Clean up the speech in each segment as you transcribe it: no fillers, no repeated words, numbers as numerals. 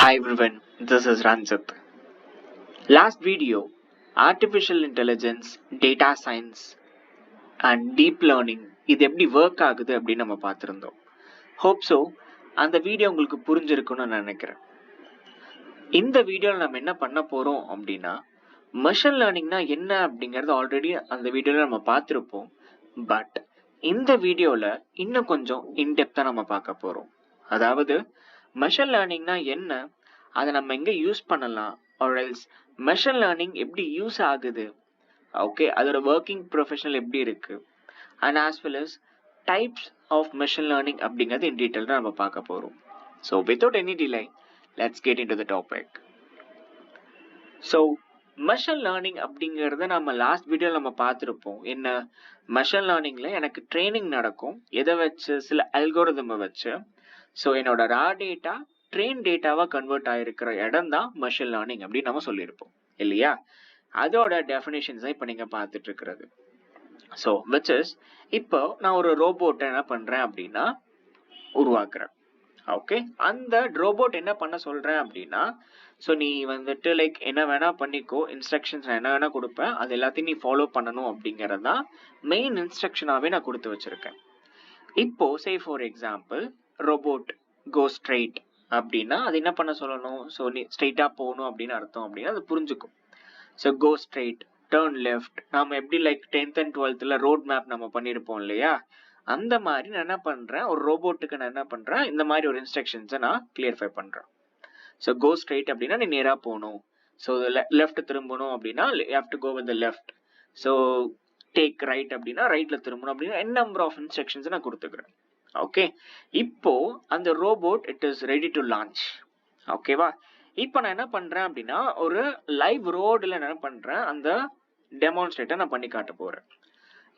Hi everyone, this is Ranjit. Last video, artificial intelligence, data science and deep learning இது எப்படி work ஆகுது அப்படின்னு நம்ம பார்த்துருந்தோம். ஹோப் ஸோ அந்த வீடியோ உங்களுக்கு புரிஞ்சிருக்குன்னு நான் நினைக்கிறேன். இந்த வீடியோவில் நம்ம என்ன பண்ண போறோம் அப்படின்னா மெஷின் லேர்னிங்னா என்ன அப்படிங்கறது ஆல்ரெடி அந்த வீடியோல நம்ம பார்த்துருப்போம். பட் இந்த வீடியோல இன்னும் கொஞ்சம் இன்டெப்தா நம்ம பார்க்க போறோம். அதாவது மெஷின் லேர்னிங்னா என்ன, அதை நம்ம எங்க யூஸ் பண்ணலாம், or else மெஷின் லேர்னிங் எப்படி யூஸ் ஆகுது, ஓகே, அதோட ஒர்க்கிங் ப்ரொஃபஷனல் எப்படி இருக்கு, and as well as types of machine learning அப்படிங்கிறது இன் டீட்டெயில் தான் நம்ம பார்க்க போறோம். So without any delay let's get in to the topic. So machine learning அப்படிங்கிறத நம்ம லாஸ்ட் வீடியோவில் நம்ம பார்த்துருப்போம். என்ன, மெஷின் லேர்னிங்ல எனக்கு ட்ரைனிங் நடக்கும், எதை வச்சு, சில அல்கோரிதமை வச்சு. ஸோ என்னோட ரா டேட்டா ட்ரெயின் டேட்டாவா கன்வெர்ட் ஆயிருக்கிற இடம் தான் மெஷின் லேர்னிங் அப்படின்னு நம்ம சொல்லியிருப்போம் இல்லையா? அதோட டெஃபினேஷன்ஸ் தான் இப்போ நீங்க பார்த்துட்டு இருக்கிறது. ஸோ விச் இஸ், இப்போ நான் ஒரு ரோபோட்டை என்ன பண்றேன் அப்படின்னா உருவாக்குறேன். ஓகே, அந்த ரோபோட் என்ன பண்ண சொல்றேன் அப்படின்னா, ஸோ நீ வந்துட்டு லைக் என்ன வேணா பண்ணிக்கோ, இன்ஸ்ட்ரக்ஷன்ஸ் நான் என்ன வேணா கொடுப்பேன், அது எல்லாத்தையும் நீ ஃபாலோ பண்ணணும் அப்படிங்கிறது தான் மெயின் இன்ஸ்ட்ரக்ஷனாவே நான் கொடுத்து வச்சிருக்கேன். இப்போ say for example robot go straight அப்படின்னா அது என்ன பண்ண சொல்லணும், ஸோ நீ ஸ்ட்ரைட்டா போகணும் அப்படின்னு அர்த்தம் அப்படின்னா அது புரிஞ்சுக்கும். So go straight, turn left, நாம எப்படி like 10th and 12th road map நம்ம பண்ணியிருப்போம் இல்லையா, அந்த மாதிரி நான் என்ன பண்றேன், ஒரு ரோபோட்டுக்கு நான் என்ன பண்றேன், இந்த மாதிரி ஒரு இன்ஸ்ட்ரக்ஷன்ஸை நான் கிளியர்ஃபை பண்றேன். ஸோ கோ ஸ்ட்ரைட் அப்படின்னா நீ நேரா போகணும், ஸோ லெஃப்ட் திரும்பணும் அப்படின்னா you have to go with the left, so take right அப்படின்னா ரைட்ல திரும்பணும் அப்படின்னா n நம்பர் ஆஃப் இன்ஸ்ட்ரக்ஷன்ஸ் நான் கொடுத்துக்கிறேன். ஓகே, இப்போ அந்த robot it is ready to launch. ஓகேவா, இப்போ நான் என்ன பண்றேன் அப்படின்னா ஒரு லைவ் ரோடுல என்ன பண்றேன், அந்த டெமான்ஸ்ட்ரேட்டை நான் பண்ணி காட்ட போறேன்.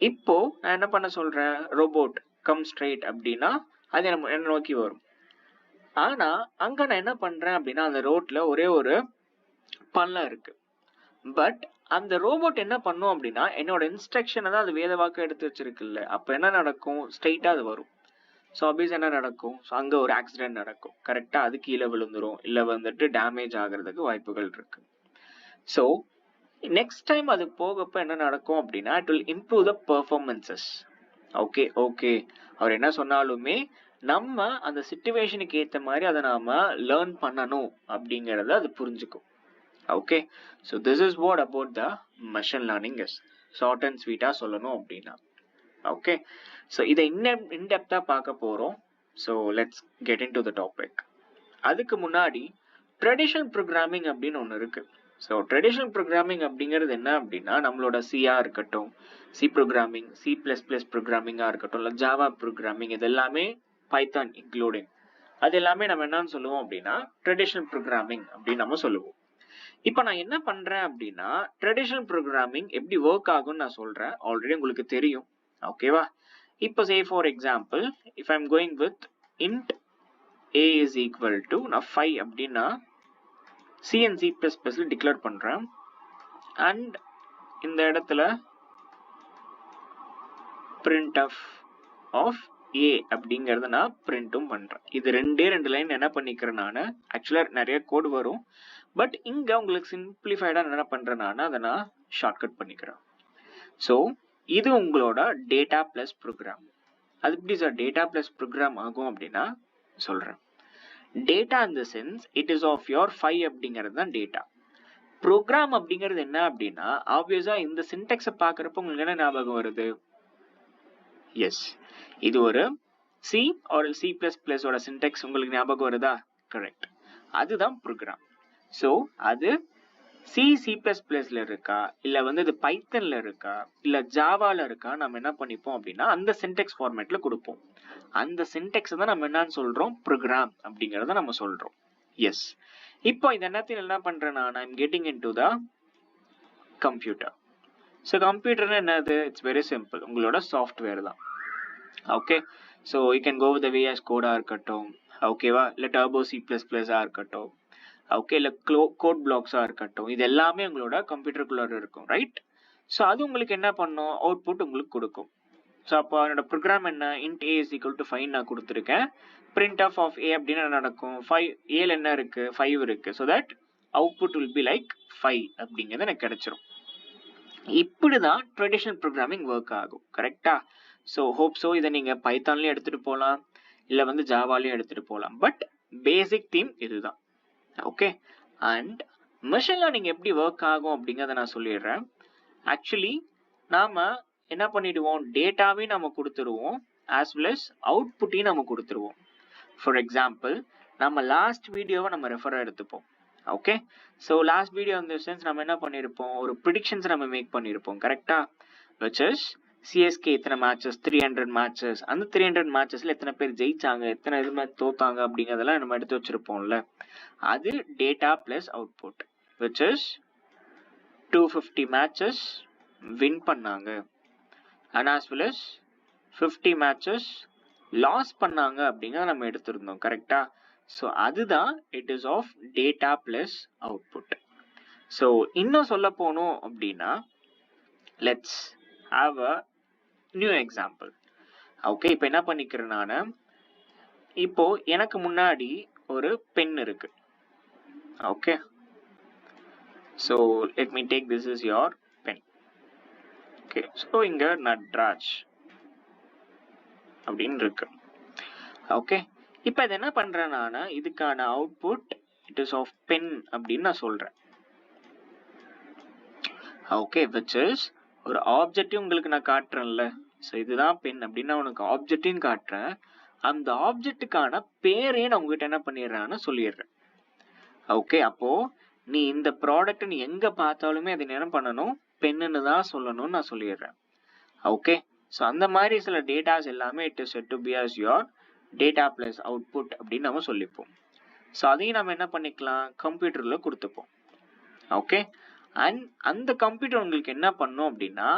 இப்போ நான் என்ன பண்ண சொல்றேன், ரோபோட் கம் ஸ்ட்ரைட் அப்படின்னா அது என்ன நோக்கி வரும். ஆனா அங்க நான் என்ன பண்றேன் அப்படின்னா அந்த ரோட்ல ஒரே ஒரு பள்ளம் இருக்கு. பட் அந்த ரோபோட் என்ன பண்ணும் அப்படின்னா என்னோட இன்ஸ்ட்ரக்ஷனை தான் அது வேத வாக்க எடுத்து வச்சிருக்குல்ல, அப்ப என்ன நடக்கும், ஸ்ட்ரைட்டா அது வரும். ஸோ அபிஸ் என்ன நடக்கும், ஸோ அங்கே ஒரு ஆக்சிடென்ட் நடக்கும், கரெக்டாக அது கீழே விழுந்துரும், இல்லை வந்துட்டு டேமேஜ் ஆகிறதுக்கு வாய்ப்புகள் இருக்கு. ஸோ நெக்ஸ்ட் டைம் அது போகப்போ என்ன நடக்கும் அப்படின்னா it will improve the performances. Okay okay, அவர் என்ன சொன்னாலுமே நம்ம அந்த சிச்சுவேஷனுக்கு ஏற்ற மாதிரி அதை நாம லேர்ன் பண்ணணும் அப்படிங்கிறத அது புரிஞ்சுக்கும். Okay, so this is what about the machine learning is, short and ஸ்வீட்டா சொல்லணும் அப்படின்னா. ஓகே, ஸோ இதை இன்டெப்தா பார்க்க போறோம். So let's get in to the topic. அதுக்கு முன்னாடி ட்ரெடிஷனல் ப்ரோக்ராமிங் அப்படின்னு ஒன்று இருக்கு. ஸோ ட்ரெடிஷனல் ப்ரோக்ராமிங் அப்படிங்கிறது என்ன அப்படின்னா நம்மளோட சியா இருக்கட்டும், சி ப்ரோக்ராமிங், C++ ப்ரோக்ராமிங்காக இருக்கட்டும், இல்லை ஜாவா ப்ரோக்ராமிங், இது எல்லாமே பைத்தான் இன்க்ளூடிங், அது எல்லாமே நம்ம என்னன்னு சொல்லுவோம் அப்படின்னா ட்ரெடிஷனல் ப்ரோக்ராமிங் அப்படின்னு நம்ம சொல்லுவோம். இப்போ நான் என்ன பண்றேன் அப்படின்னா ட்ரெடிஷனல் ப்ரோக்ராமிங் எப்படி ஒர்க் ஆகும்னு நான் சொல்றேன், ஆல்ரெடி உங்களுக்கு தெரியும். ஓகேவா, இப்போ say for example if I'm going with int a is equal to நான் 5 அப்படின்னா C and C++ டிக்ளேர் பண்றேன். அண்ட் இந்த இடத்துல printf of a அப்படிங்கறத நான் பிரிண்ட்டும் பண்றேன். இது ரெண்டு லைன் என்ன பண்ணிக்கிறேன், நான் ஆக்சுவலா நிறைய கோட் வரும், பட் இங்க உங்களுக்கு சிம்பிளிஃபைடா என்ன பண்றேன், அதை நான் ஷார்ட்கட் பண்ணிக்கிறேன். ஸோ இது உங்களோட டேட்டா பிளஸ் ப்ரோக்ராம். அது எப்படி சார் டேட்டா பிளஸ் ப்ரோக்ராம் ஆகும் அப்படின்னா சொல்றேன். Data in the sense it is of your 5 அப்படிங்கிறது தான் டேட்டா. ப்ரோக்ராம் அப்படிங்கிறது என்ன அப்படின்னா ஆப்வியஸா இந்த சின்டெக்ஸை பார்க்குறப்ப உங்களுக்கு என்ன ஞாபகம் வருது, எஸ் இது ஒரு சி ஆர் C++ ஓட சின்டெக்ஸ் உங்களுக்கு ஞாபகம் வருதா, கரெக்ட், அதுதான் ப்ரோக்ராம். ஸோ அது C++ல இருக்கா, இல்ல வந்து இது பைத்தன்ல இருக்கா, இல்ல ஜாவால இருக்கா, நம்ம என்ன பண்ணிப்போம் அப்படின்னா அந்த சின்டெக்ஸ் ஃபார்மேட்ல கொடுப்போம். அந்த சின்டெக்ஸ் தான் நம்ம என்னன்னு சொல்றோம், ப்ரோக்ராம் அப்படிங்கறத நம்ம சொல்றோம். எஸ், இப்போ இது எல்லாத்தையும் என்ன பண்றேன்னா I'm getting into the computer. So கம்ப்யூட்டர்னா என்னது, இட்ஸ் வெரி சிம்பிள், உங்களோட சாஃப்ட்வேர் தான். Okay, so you can go with VS கோடா இருக்கட்டும், ஓகேவா, இல்ல டர்போ C++ஆ இருக்கட்டும், ஓகே, இல்லை கோட் பிளாக்ஸாக இருக்கட்டும், இது எல்லாமே உங்களோட கம்ப்யூட்டருக்குள்ள இருக்கும், ரைட்? ஸோ அது உங்களுக்கு என்ன பண்ணும், அவுட்புட் உங்களுக்கு கொடுக்கும். ஸோ அப்போ அதோட ப்ரோக்ராம் என்ன, int a is equal to 5 நான் கொடுத்துருக்கேன். print of a அப்படின்னு என்ன நடக்கும், 5 ஏல என்ன இருக்கு, 5 இருக்கு. So that output will be like 5 அப்படிங்கிறது எனக்கு கிடைச்சிரும். இப்படிதான் ட்ரெடிஷனல் ப்ரோக்ராமிங் ஒர்க் ஆகும். கரெக்டா? ஸோ ஹோப் ஸோ இதை நீங்க பைத்தான்லயும் எடுத்துட்டு போகலாம், இல்லை வந்து ஜாவாலையும் எடுத்துட்டு போகலாம். பட் பேசிக் தீம் இதுதான். ஓகே, அண்ட் மெஷின் லேர்னிங் எப்படி ஒர்க் ஆகும் அப்படிங்கிறத நான் சொல்லிடுறேன். ஆக்சுவலி நாம என்ன பண்ணிடுவோம், டேட்டாவே நம்ம கொடுத்துருவோம், ஆஸ் வெல் அஸ் அவுட்புட்டையும் நம்ம கொடுத்துருவோம். ஃபார் எக்ஸாம்பிள் நம்ம லாஸ்ட் வீடியோவை நம்ம ரெஃபராக எடுத்துப்போம். ஓகே, ஸோ லாஸ்ட் வீடியோ இந்த சென்ஸ் நம்ம என்ன பண்ணியிருப்போம், ஒரு ப்ரிடிக்ஷன்ஸ் நம்ம மேக் பண்ணியிருப்போம். கரெக்டா? விச் இஸ் சிஎஸ்கே இத்தனை மேட்சஸ், 300 மேட்சஸ், அந்த 300 மேட்சஸ்ல எத்தனை பேர் ஜெயிச்சாங்க, எத்தனை இது மாதிரி தோத்தாங்க அப்படிங்கிறதெல்லாம் நம்ம எடுத்து வச்சிருப்போம்ல. அது data plus output. Which is 250 matches win பண்ணாங்க, and as well as 50 matches loss பண்ணாங்க அப்படிங்கிறத நம்ம எடுத்திருந்தோம். கரெக்டா? ஸோ அதுதான் it is of data plus output. So இன்னும் சொல்ல போனோம் அப்படின்னா, let's have a new example. Okay, இப்போ என்ன பண்ணிக்கிறேன் நான், இப்போ எனக்கு முன்னாடி ஒரு பென் இருக்கு. Okay, so let me take this is your pen. Okay, so இங்க நட்ராஜ் அப்படின்னு இருக்கு. ஓகே, இப்போ இது என்ன பண்றேன் நான், இதுக்கான output it is of pen அப்படின்னு நான் சொல்றேன். ஓகே, விச் இஸ் ஒரு ஆப்ஜெக்டிவ் உங்களுக்கு நான் காட்டுறேன்ல. ஸோ இதுதான் பென் அப்படின்னு நான் உனக்கு ஆப்ஜெக்டையும் காட்டுறேன். அந்த ஆப்ஜெக்டுக்கான பேரே நான் உங்ககிட்ட என்ன பண்ணிடுறேன்னு சொல்லிடுறேன். ஓகே, அப்போ நீ இந்த ப்ராடக்ட் நீ எங்க பார்த்தாலுமே அதை என்ன பண்ணணும், பென்னு தான் சொல்லணும்னு நான் சொல்லிடுறேன். ஓகே, ஸோ அந்த மாதிரி சில டேட்டாஸ் எல்லாமே it is set to be as your data plus output அப்படின்னு நம்ம சொல்லிப்போம். ஸோ அதையும் நம்ம என்ன பண்ணிக்கலாம், கம்ப்யூட்டர்ல கொடுத்துப்போம். ஓகே, அண்ட் அந்த கம்ப்யூட்டர் உங்களுக்கு என்ன பண்ணும் அப்படின்னா,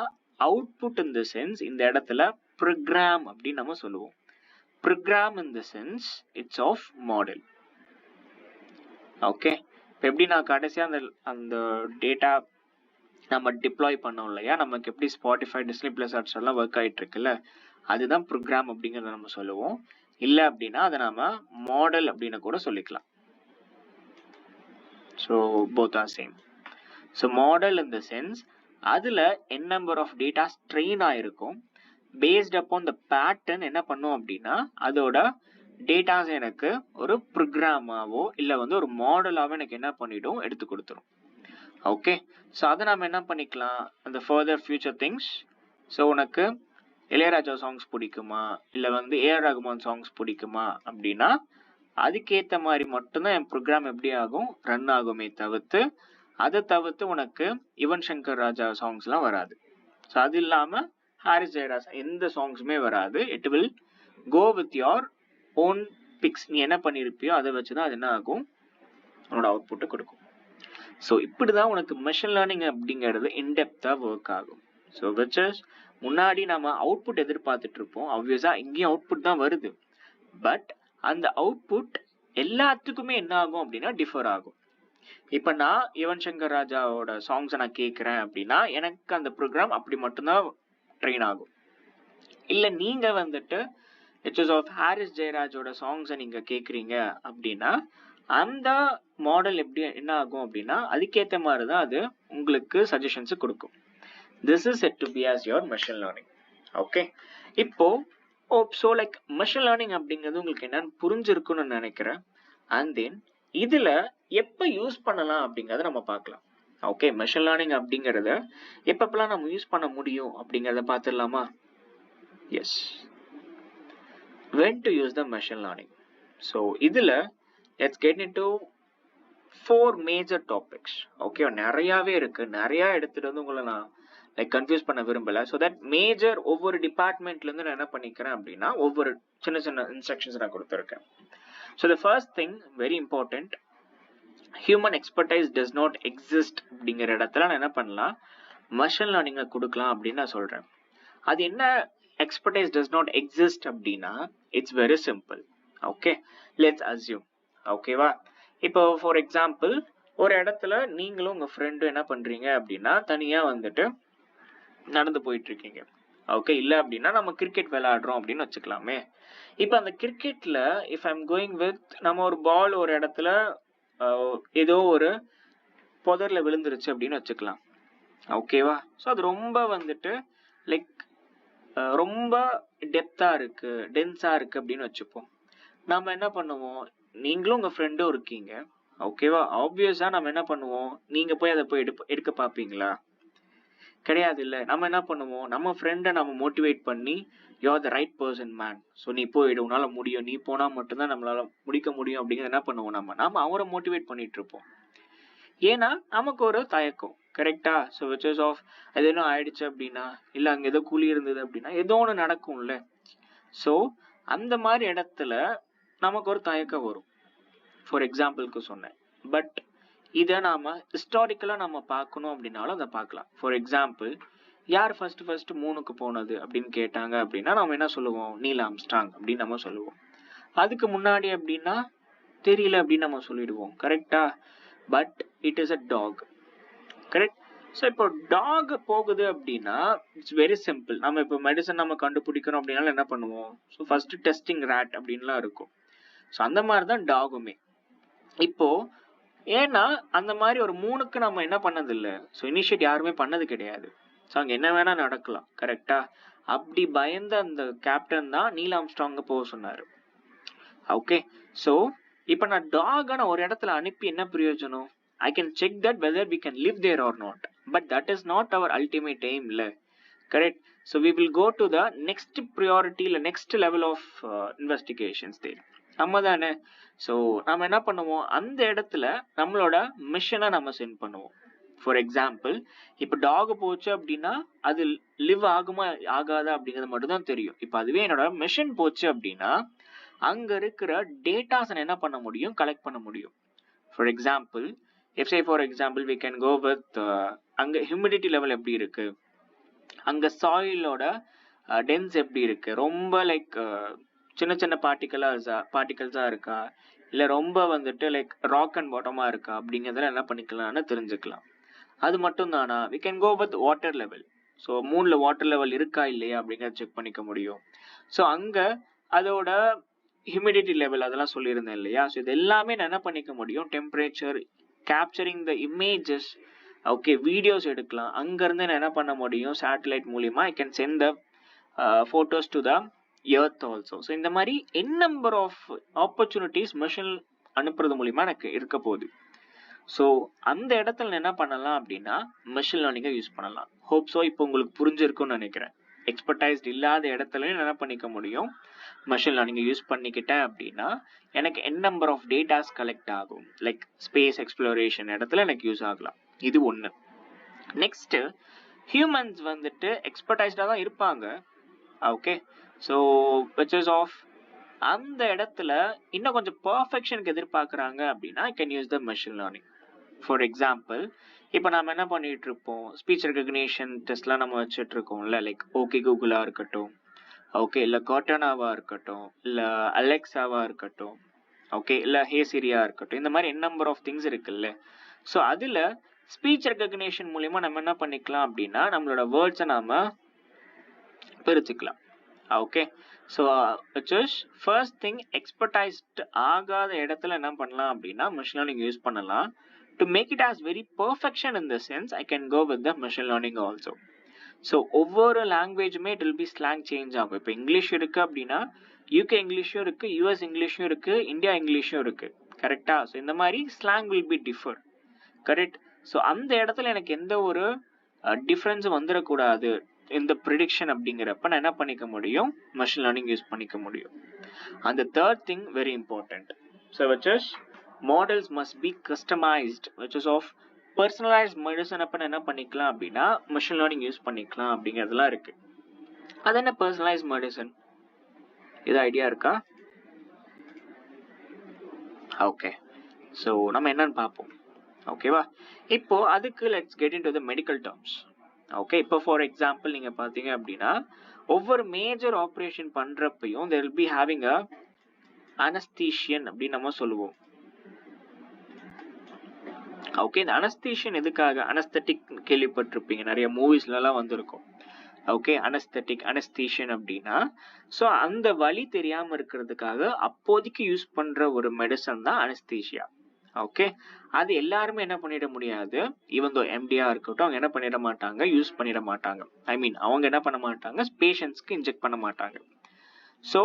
அவுட்புட் இன் த சென்ஸ் இந்த இடத்துல ப்ரோக்ராம் அப்படின்னு நம்ம சொல்லுவோம். Program in the sense it's of model. Okay, இப்போ எப்படி நான் கடைசியா அந்த டேட்டா நம்ம டிப்ளாய் பண்ணோம் இல்லையா, நமக்கு எப்படி ஸ்பாட்டிஃபை, டிஸ்னி பிளஸ் ஹாட்ஸ்டார் எல்லாம் ஒர்க் ஆயிட்டு இருக்குல்ல, அதுதான் ப்ரோக்ராம் அப்படிங்கறத நம்ம சொல்லுவோம். இல்ல அப்படின்னா அதை நாம மாடல் அப்படின்னு கூட சொல்லிக்கலாம். So both are same. So model in the sense அதுல n number of data train ஆயிருக்கும். பேஸ்ட் அப்பான் த பேட்டர்ன் என்ன பண்ணும் அப்படின்னா, அதோட டேட்டாஸ் எனக்கு ஒரு ப்ரோக்ராமாவோ இல்லை வந்து ஒரு மாடலாவோ எனக்கு என்ன பண்ணிடும், எடுத்து கொடுத்துரும். ஓகே, ஸோ அதை நாம என்ன பண்ணிக்கலாம், அந்த ஃபர்தர் ஃபியூச்சர் திங்ஸ். ஸோ உனக்கு இளையராஜா சாங்ஸ் பிடிக்குமா, இல்லை வந்து ஏஆர் ரகுமான் சாங்ஸ் பிடிக்குமா அப்படின்னா அதுக்கேற்ற மாதிரி மட்டும்தான் என் ப்ரோக்ராம் எப்படி ஆகும், ரன் ஆகுமே தவிர்த்து அதை தவிர்த்து உனக்கு யுவன் சங்கர் ராஜா சாங்ஸ்லாம் வராது. ஸோ அது இல்லாமல் ஹாரிஸ் ஜெயராஜ் எந்த சாங்ஸுமே வராது. It will go with your own picks. நீ என்ன பண்ணியிருப்பியோ அதை வச்சு தான் அது என்ன ஆகும், உன்னோட அவுட்புட்டை கொடுக்கும். ஸோ இப்படி தான் உனக்கு மெஷின் லேர்னிங் அப்படிங்கிறது இன்டெப்த்தாக ஒர்க் ஆகும். ஸோ விச் இஸ் முன்னாடி நம்ம அவுட்புட் எதிர்பார்த்துட்டு இருப்போம். ஆப்வியஸா இங்கேயும் அவுட்புட் தான் வருது. பட் அந்த அவுட்புட் எல்லாத்துக்குமே என்ன ஆகும் அப்படின்னா டிஃபர் ஆகும். இப்ப நான் யுவன் சங்கர் ராஜாவோட சாங்ஸை நான் கேட்கிறேன் அப்படின்னா எனக்கு அந்த ப்ரோக்ராம் அப்படி மட்டும்தான் ட்ரெயின் ஆகும். இல்ல நீங்க வந்துட்டு இட்ஸ் இஸ் ஆஃப் ஹாரிஸ் ஜெயராஜோட சாங்ஸை நீங்க கேட்குறீங்க அப்படின்னா அந்த மாடல் எப்படி என்ன ஆகும் அப்படின்னா அதுக்கேற்ற மாதிரி தான் அது உங்களுக்கு சஜஷன்ஸ் கொடுக்கும். This is said to be as your machine learning. Okay, இப்போ so like machine learning அப்படிங்கிறது உங்களுக்கு என்னன்னு புரிஞ்சிருக்குன்னு நினைக்கிறேன். அண்ட் தென் இதுல எப்ப யூஸ் பண்ணலாம் அப்படிங்கறத நம்ம பார்க்கலாம். ஓகே, machine learning அப்படிங்கறத எப்பப்பெல்லாம் நம்ம யூஸ் பண்ண முடியும் அப்படிங்கறத பார்த்துடலாமா? Yes, when to use the machine learning. So இதுல let's get into 4 major topics. Okay, நிறையவே இருக்கு, நிறைய எடுத்துட்டு வந்து உங்களை நான் லைக் கன்ஃபியூஸ் பண்ண விரும்பல. ஸோ தட் மேஜர் ஒவ்வொரு டிபார்ட்மெண்ட்ல இருந்து நான் என்ன பண்ணிக்கிறேன் அப்படின்னா ஒவ்வொரு சின்ன சின்ன இன்ஸ்ட்ரக்ஷன்ஸ் நான் கொடுத்துருக்கேன். So the first thing very important, human expertise does not exist அப்படிங்கிற இடத்துல நான் என்ன பண்ணலாம், மெஷின் லேர்னிங்கை கொடுக்கலாம் அப்படின்னு நான் சொல்றேன். அது என்ன எக்ஸ்பர்டைஸ் டஸ் நாட் எக்ஸிஸ்ட் அப்படின்னா it's very simple. Okay, let's assume. ஓகேவா, இப்போ ஃபார் எக்ஸாம்பிள் ஒரு இடத்துல நீங்களும் உங்க ஃப்ரெண்டும் என்ன பண்றீங்க அப்படின்னா தனியா வந்துட்டு நடந்து போயிட்டு இருக்கீங்க. ஓகே, இல்ல அப்படின்னா நம்ம கிரிக்கெட் விளையாடுறோம் அப்படின்னு வச்சுக்கலாமே. இப்ப அந்த கிரிக்கெட்ல if I am going with, நம்ம ஒரு பால் ஒரு இடத்துல ஏதோ ஒரு புதர்ல விழுந்துருச்சு அப்படின்னு வச்சுக்கலாம். ஓகேவா? ஸோ அது ரொம்ப வந்துட்டு லைக் ரொம்ப டெப்தா இருக்கு, டென்ஸா இருக்கு அப்படின்னு வச்சுப்போம். நாம என்ன பண்ணுவோம், நீங்களும் உங்க ஃப்ரெண்டும் இருக்கீங்க. ஓகேவா? ஆப்வியஸா நம்ம என்ன பண்ணுவோம், நீங்க போய் அதை போய் எடுக்க பார்ப்பீங்களா? கிடையாது இல்ல. நம்ம என்ன பண்ணுவோம், நம்ம ஃப்ரெண்டை நம்ம மோட்டிவேட் பண்ணி, you are the right person man, so நீ போயிடு, உன்னால முடியும், நீ போனா மட்டும்தான் நம்மளால முடிக்க முடியும் அப்படிங்கிறது என்ன பண்ணுவோம், நம்ம அவரை மோட்டிவேட் பண்ணிட்டு இருப்போம். ஏன்னா நமக்கு ஒரு தயக்கம். கரெக்டா? ஸோ விச் இஸ் ஆஃப் அது என்ன ஆயிடுச்சு அப்படின்னா, இல்ல அங்க ஏதோ குழி இருந்தது அப்படின்னா ஏதோ ஒன்று நடக்கும்ல. ஸோ அந்த மாதிரி இடத்துல நமக்கு ஒரு தயக்கம் வரும். ஃபார் எக்ஸாம்பிளுக்கு சொன்னேன். பட் இதை நாம ஹிஸ்டாரிக்கலா நம்ம பார்க்கணும் அப்படின்னாலும் அதை பார்க்கலாம். ஃபார் எக்ஸாம்பிள், யார் ஃபர்ஸ்ட் மூணுக்கு போனது அப்படின்னு கேட்டாங்க அப்படின்னா நம்ம என்ன சொல்லுவோம், நீல் ஆம்ஸ்ட்ராங் அப்படின்னு நம்ம சொல்லுவோம். அதுக்கு முன்னாடி அப்படின்னா தெரியல அப்படின்னு நம்ம சொல்லிடுவோம். கரெக்டா? But it is a dog. Correct? So இப்போ டாக் போகுது அப்படின்னா இட்ஸ் வெரி சிம்பிள். நம்ம இப்போ மெடிசன் நம்ம கண்டுபிடிக்கணும் அப்படின்னாலும் என்ன பண்ணுவோம், ஸோ ஃபர்ஸ்ட் டெஸ்டிங் ரேட் அப்படின்லாம் இருக்கும். ஸோ அந்த மாதிரி தான் டாகுமே. இப்போ ஏன்னா அந்த மாதிரி ஒரு மூணுக்கு நம்ம என்ன பண்ணது இல்லை, ஸோ இனிஷியேட் யாருமே பண்ணது கிடையாது. ஸோ அங்கே என்ன வேணா நடக்கலாம். கரெக்டா? அப்படி பயந்த அந்த கேப்டன் தான் நீல் ஆம்ஸ்ட்ராங்க போக சொன்னாரு. ஓகே, ஸோ இப்போ நான் டாகை ஒரு இடத்துல அனுப்பி என்ன பிரயோஜனம்? I can check that whether we can live there or not. But that is not our ultimate aim. Correct? So we will go to the next priority, the next level of investigations there. நம்ம தானே. So நம்ம என்ன பண்ணுவோம், அந்த இடத்துல நம்மளோட மிஷனை நம்ம send பண்ணுவோம். ஃபார் எக்ஸாம்பிள், இப்போ டாக் போச்சு அப்படின்னா அது லிவ் ஆகுமா ஆகாதா அப்படிங்கிறது மட்டும் தான் தெரியும். இப்போ அதுவே என்னோட மிஷன் போச்சு அப்படின்னா அங்க இருக்கிற டேட்டாஸ் என்ன பண்ண முடியும், கலெக்ட் பண்ண முடியும். For example, if say for example we can go with அங்க ஹியூமிடிட்டி லெவல் எப்படி இருக்கு, அங்க சாயிலோட டென்ஸ் எப்படி இருக்கு, ரொம்ப லைக் சின்ன சின்ன பார்ட்டிகல்ஸா இருக்கா, இல்ல ரொம்ப வந்துட்டு லைக் ராக் அண்ட் பாட்டமா இருக்கா அப்படிங்கிறதுல என்ன பண்ணிக்கலாம்னு தெரிஞ்சுக்கலாம். அது மட்டும் தானா, we can go with water level. So மூணுல வாட்டர் லெவல் இருக்கா இல்லையா அப்படிங்கிறத செக் பண்ணிக்க முடியும். ஸோ அங்க அதோட ஹியூமிடிட்டி லெவல் அதெல்லாம் சொல்லியிருந்தேன் இல்லையா. ஸோ இது எல்லாமே நான் என்ன பண்ணிக்க முடியும், temperature, capturing the images, okay, videos எடுக்கலாம். அங்க இருந்து நான் என்ன பண்ண முடியும், satellite மூலமா I can send the photos to the earth also. So இந்த மாதிரி n number of opportunities machine அனுப்புறது மூலமா எனக்கு இருக்க போகுது. ஸோ அந்த இடத்துல என்ன பண்ணலாம் அப்படின்னா மெஷின் லேர்னிங்கை யூஸ் பண்ணலாம். ஹோப் ஸோ இப்போ உங்களுக்கு புரிஞ்சிருக்கும்னு நினைக்கிறேன். எக்ஸ்பர்டைஸ்ட் இல்லாத இடத்துலையும் என்ன பண்ணிக்க முடியும், மெஷின் லேர்னிங்கை யூஸ் பண்ணிக்கிட்டேன் அப்படின்னா எனக்கு n number of datas collect ஆகும். லைக் ஸ்பேஸ் எக்ஸ்ப்ளோரேஷன் இடத்துல எனக்கு யூஸ் ஆகலாம். இது ஒன்று. நெக்ஸ்ட், ஹியூமன்ஸ் வந்துட்டு எக்ஸ்பர்டைஸ்டாக தான் இருப்பாங்க. Okay, so which is of அந்த இடத்துல இன்னும் கொஞ்சம் பர்ஃபெக்ஷனுக்கு எதிர்பார்க்குறாங்க அப்படின்னா I can use the machine learning. For example, இப்போ நம்ம என்ன பண்ணிட்டு இருப்போம், ஸ்பீச் ரெகக்னிஷன் டெஸ்ட்லாம் நம்ம வச்சுட்டு இருக்கோம்ல, லைக் ஓகே கூகுளாக இருக்கட்டும், ஓகே, இல்லை கார்டனாவாக இருக்கட்டும், இல்லை அலெக்ஸாவாக இருக்கட்டும், ஓகே, இல்லை ஹே சிரியா இருக்கட்டும், இந்த மாதிரி நம்பர் ஆஃப் திங்ஸ் இருக்குல்ல. ஸோ அதில் ஸ்பீச் ரெகக்னிஷன் மூலிமா நம்ம என்ன பண்ணிக்கலாம் அப்படின்னா நம்மளோட வேர்ட்ஸை நாம பிரிச்சுக்கலாம். Okay, so which is first thing, expertised ஆகாத இடத்துல என்ன பண்ணலாம் அப்படின்னா மெஷின் லேர்னிங் யூஸ் பண்ணலாம். To make it as very perfection in the sense I can go with the machine learning also. So ஒவ்வொரு லாங்குவேஜுமே it will be slang change ஆகும். இப்போ இங்கிலீஷ் இருக்கு அப்படின்னா யூகே இங்கிலீஷும் இருக்கு, யூஎஸ் இங்கிலீஷும் இருக்கு, இந்தியா இங்கிலீஷும் இருக்கு. கரெக்டா? ஸோ இந்த மாதிரி slang will be differ. Correct? So அந்த இடத்துல எனக்கு எந்த ஒரு டிஃப்ரென்ஸும் வந்துடக்கூடாது இந்த ப்ரிடிக்ஷன் அப்படிங்கிறப்ப நான் என்ன பண்ணிக்க முடியும், மெஷின் லேர்னிங் யூஸ் பண்ணிக்க முடியும். அந்த third thing very important. So which is models must be customised, which is of personalised medicine. அப்போ என்ன பண்ணிக்கலாம் அப்படின்னா மெஷின் லேர்னிங் யூஸ் பண்ணிக்கலாம் அப்படிங்கிறதுலாம் இருக்கு. அது என்ன பர்சனலைஸ்ட் மெடிசன், இது ஐடியா இருக்கா? ஓகே, ஸோ நம்ம என்னன்னு பார்ப்போம். ஓகேவா? இப்போ அதுக்கு let's get in to the medical terms. Okay, இப்போ ஃபார் எக்ஸாம்பிள் நீங்கள் பார்த்தீங்க அப்படின்னா ஒவ்வொரு மேஜர் ஆப்ரேஷன் பண்ணுறப்பையும் there will be having a anesthesian அப்படின்னு நம்ம சொல்லுவோம். ஓகே, இந்த அனஸ்தீஷியன் எதுக்காக, அனஸ்தட்டிக் கேள்விப்பட்டிருப்பீங்க, நிறைய மூவிஸ்லாம் வந்திருக்கும். ஓகே, அனஸ்தட்டிக் அனஸ்தீஷியன் அப்படின்னா, ஸோ அந்த வலி தெரியாம இருக்கிறதுக்காக அப்போதைக்கு யூஸ் பண்ற ஒரு மெடிசன் தான் அனஸ்தீஷியா. ஓகே, அது எல்லாருமே என்ன பண்ணிட முடியாது. ஈவன் தோ எம்டியா இருக்கட்டும், அவங்க என்ன பண்ணிட மாட்டாங்க, யூஸ் பண்ணிட மாட்டாங்க. ஐ மீன் அவங்க என்ன பண்ண மாட்டாங்க, பேஷண்ட்ஸ்க்கு இன்ஜெக்ட் பண்ண மாட்டாங்க. ஸோ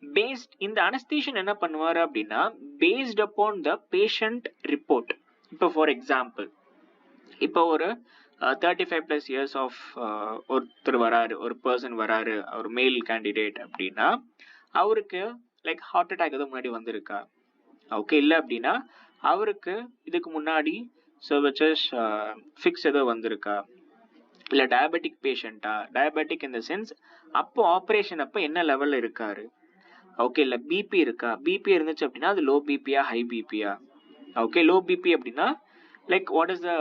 பேஸ்ட் இந்த அனஸ்தீஷியன் என்ன பண்ணுவாரு அப்படின்னா, based upon the patient report. இப்போ ஃபார் எக்ஸாம்பிள், இப்போ ஒரு 35+ years ஆஃப் ஒருத்தர் வராரு, ஒரு பர்சன் வராரு, ஒரு மேல் கேண்டிடேட் அப்படின்னா, அவருக்கு லைக் ஹார்ட் அட்டாக் எதுவும் முன்னாடி வந்திருக்கா? ஓகே, இல்லை அப்படின்னா அவருக்கு இதுக்கு முன்னாடி ஃபிக்ஸ் ஏதோ வந்திருக்கா? இல்லை டயபெட்டிக் பேஷண்டா? டயபெட்டிக் இன் த சென்ஸ் அப்போ ஆப்ரேஷன் அப்போ என்ன லெவலில் இருக்காரு? ஓகே, இல்லை பிபி இருக்கா? பிபி இருந்துச்சு அப்படின்னா அது லோ பிபியா ஹை பிபியா? ஓகே, லோ பிபி அப்படின்னா like what is the